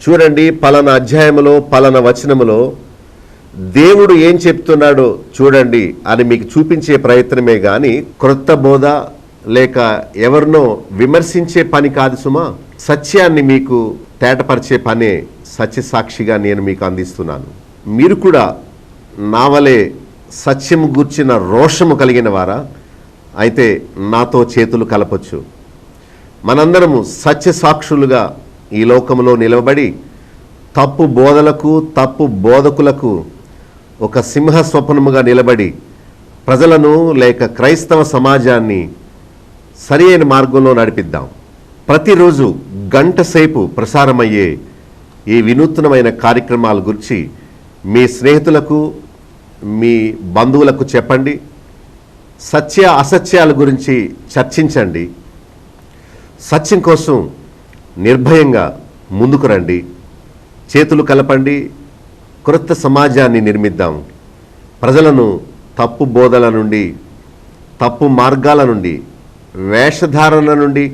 చూడండి, పలానా అధ్యాయములో పలానా వచనములో దేవుడు ఏం చెప్తున్నాడో చూడండి అని మీకు చూపించే ప్రయత్నమే కానీ క్రొత్త బోధ లేక ఎవరినో విమర్శించే పని కాదు సుమా. సత్యాన్ని మీకు తేటపరిచే పనే సత్యసాక్షిగా నేను మీకు అందిస్తున్నాను. మీరు కూడా నా వలె సత్యము గూర్చిన రోషము కలిగిన వారా అయితే నాతో చేతులు కలపొచ్చు. మనందరము సత్యసాక్షులుగా ఈ లోకంలో నిలబడి తప్పు బోధలకు, తప్పు బోధకులకు ఒక సింహ స్వప్నముగా నిలబడి ప్రజలను లేక క్రైస్తవ సమాజాన్ని సరి అయిన మార్గంలో నడిపిద్దాం. ప్రతిరోజు గంట సేపు ప్రసారమయ్యే ఈ వినూత్నమైన కార్యక్రమాల గురించి మీ స్నేహితులకు, మీ బంధువులకు చెప్పండి. సత్య అసత్యాల గురించి చర్చించండి. సత్యం కోసం నిర్భయంగా ముందుకు రండి. చేతులు కలపండి. క్రొత్త సమాజాన్ని నిర్మిద్దాం. ప్రజలను తప్పు బోధల నుండి, తప్పు మార్గాల నుండి, వేషధారణ నుండి,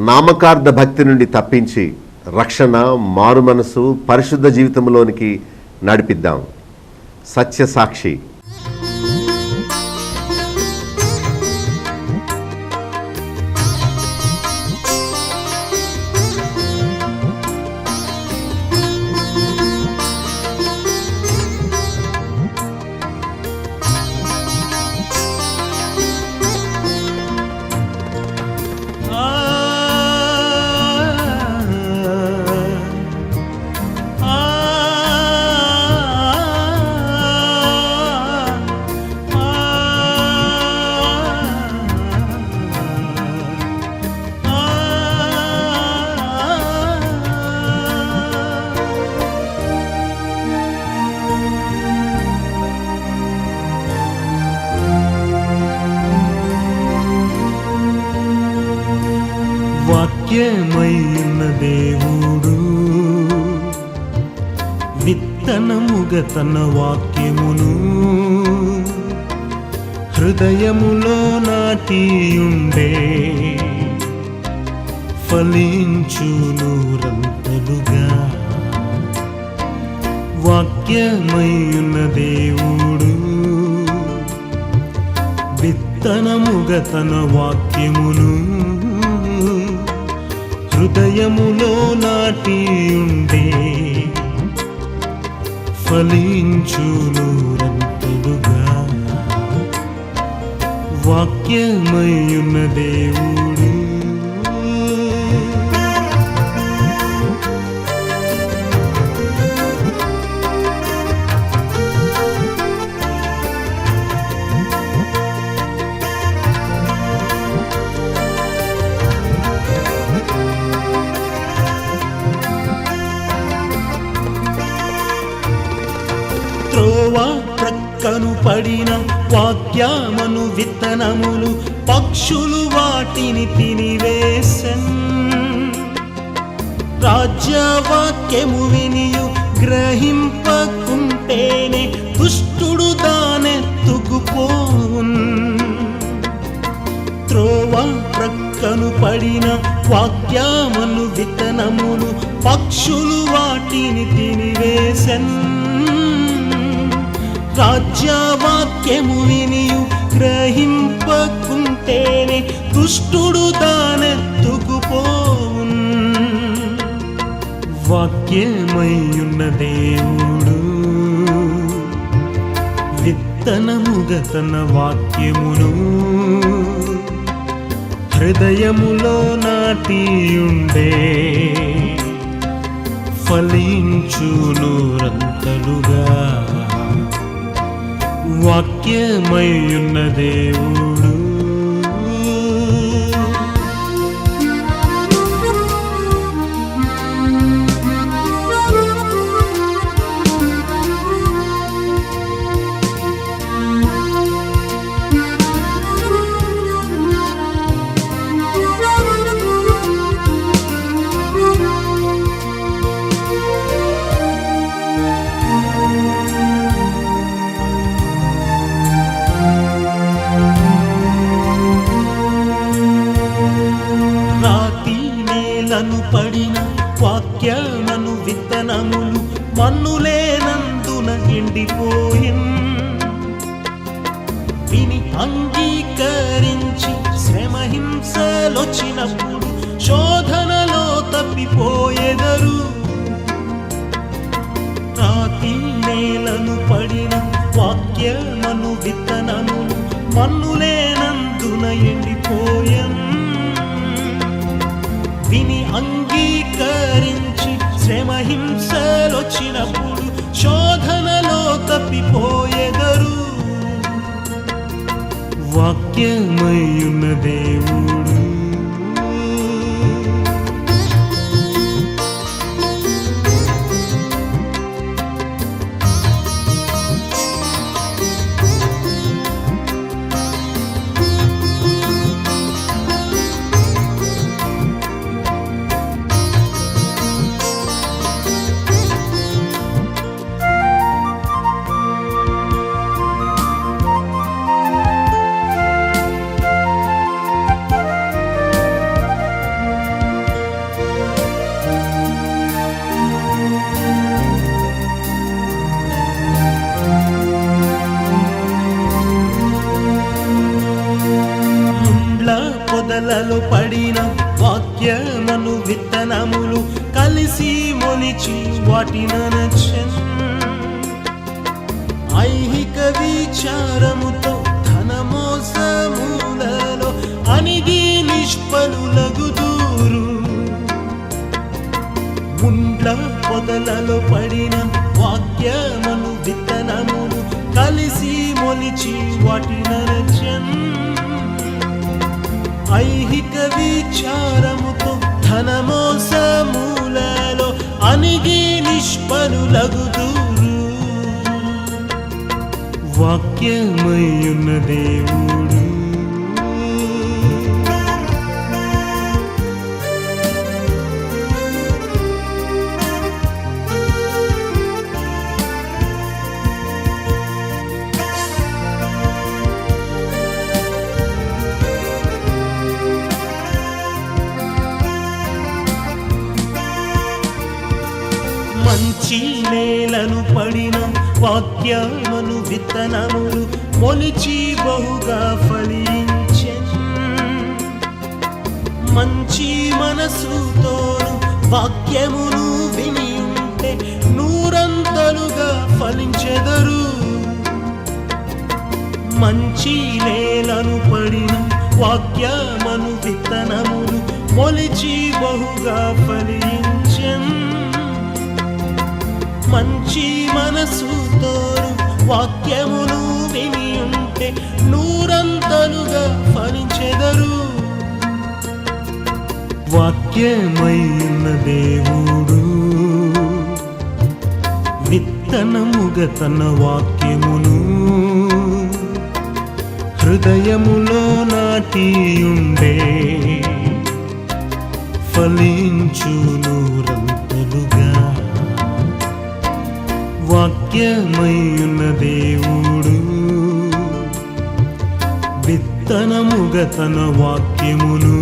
నామకార్థ భక్తి నుండి తప్పించి రక్షణ, మారు మనసు, పరిశుద్ధ జీవితంలోనికి నడిపిద్దాం. సత్యసాక్షి. వాక్యమైన దేవుడు విత్తనముగా తన వాక్యమును హృదయములో నాటియుండే ఫలించును రంతలుగా. వాక్యమైన దేవుడు విత్తనముగా తన వాక్యమును హృదయములో నాటియుండే ఫలించును రంతలుగా. వాక్యమైన దేవుడు త్రోవ ప్రక్కను పడిన వాక్యమను విత్తనములు పక్షులు వాటిని తినివేసెన్. రాజ్యవాక్యము వినియు గ్రహింపకుంటేనే దుష్టుడు దానెత్తుకుపోవున్. త్రోవ ప్రక్కను పడిన వాక్యమను విత్తనములు పక్షులు వాటిని తినివేసెన్. రాజ్యవాక్యము వినియు గ్రహింపకుంటేనే దుష్టుడు దానెత్తుకుపోవున్. వాక్యమయ్యున్న దేవుడు విత్తనముగా తన వాక్యమును హృదయములో నాటియుండే ఫలించును రంతలుగా. వాక్యమయ్యున్న దేవుడు పడిన వాక్యమను విత్తనములు మన్నులేనందున ఎండిపోయిన్. విని అంగీకరించి శ్రమహింసలొచ్చినప్పుడు శోధనలో తప్పిపోయెదరు. రాతి నేలను పడిన వాక్యమను విత్తనములు మన్నులేనందున ఎండిపోయన్. విని అంగీకరించి శ్రమహింసలొచ్చినప్పుడు శోధనలో తప్పిపోయెదరు. వాక్యమయ్యున్న దేవుడు పొదలలో పడిన వాక్యమను విత్తనములు కలిసి మొలిచి వాటిననచెన్. ఐహిక విచారముతో ధనమోసములలో అణిగి నిష్ఫలులగుదురు. ముండ్ల పొదలలో పడిన వాక్యమను విత్తనములు కలిసి మొలిచి వాటిననచెన్. ఐహిక విచారముతో ధనమోసములలో అణిగి నిష్ఫలులగుదురు. వాక్యమయ్యున్న దేవుడు మంచి నేలను పడిన వాక్యమును విత్తనములు మొలిచి బహుగా ఫలించెను. మంచి మనసుతోను వాక్యమును విని ఉంటే నూరంతలుగా ఫలించెదరు. మంచి నేలను పడిన వాక్యమును విత్తనములు మొలిచి బహుగా ఫలించెను. మంచి మనసుతోను వాక్యమును విని ఉంటే నూరంతలుగా ఫలించెదరు. వాక్యమైన దేవుడు విత్తనముగా తన వాక్యమును హృదయములో నాటియుండే ఫలించు నూరంతలుగా. వాక్యమైన దేవుడు విత్తనముగా తన వాక్యమును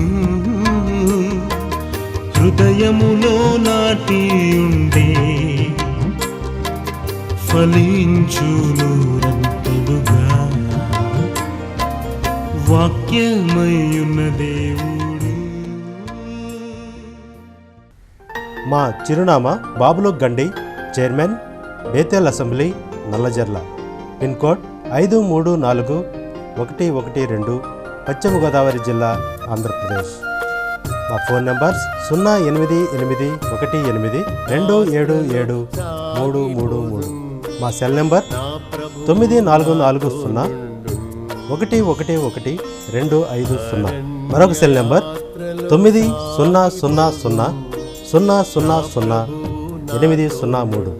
హృదయములో నాటియుండే ఫలించు నూరంతలుగా. వాక్యమైన దేవుడు. మా చిరునామా బాబులోక్ గండి, chairman, Bethel assembly, Nallajerla. Pin code 534112, పశ్చిమ గోదావరి జిల్లా, ఆంధ్రప్రదేశ్. మా ఫోన్ నంబర్స్ 08818277333. మా సెల్ నెంబర్ 9440111250. మరొక సెల్ నెంబర్ 9000000803.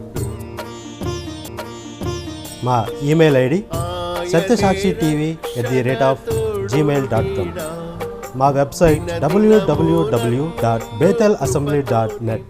మా ఈమెయిల్ ఐడి satysakshiTV@gmail.com. మా వెబ్సైట్ www.bethelassembly.net.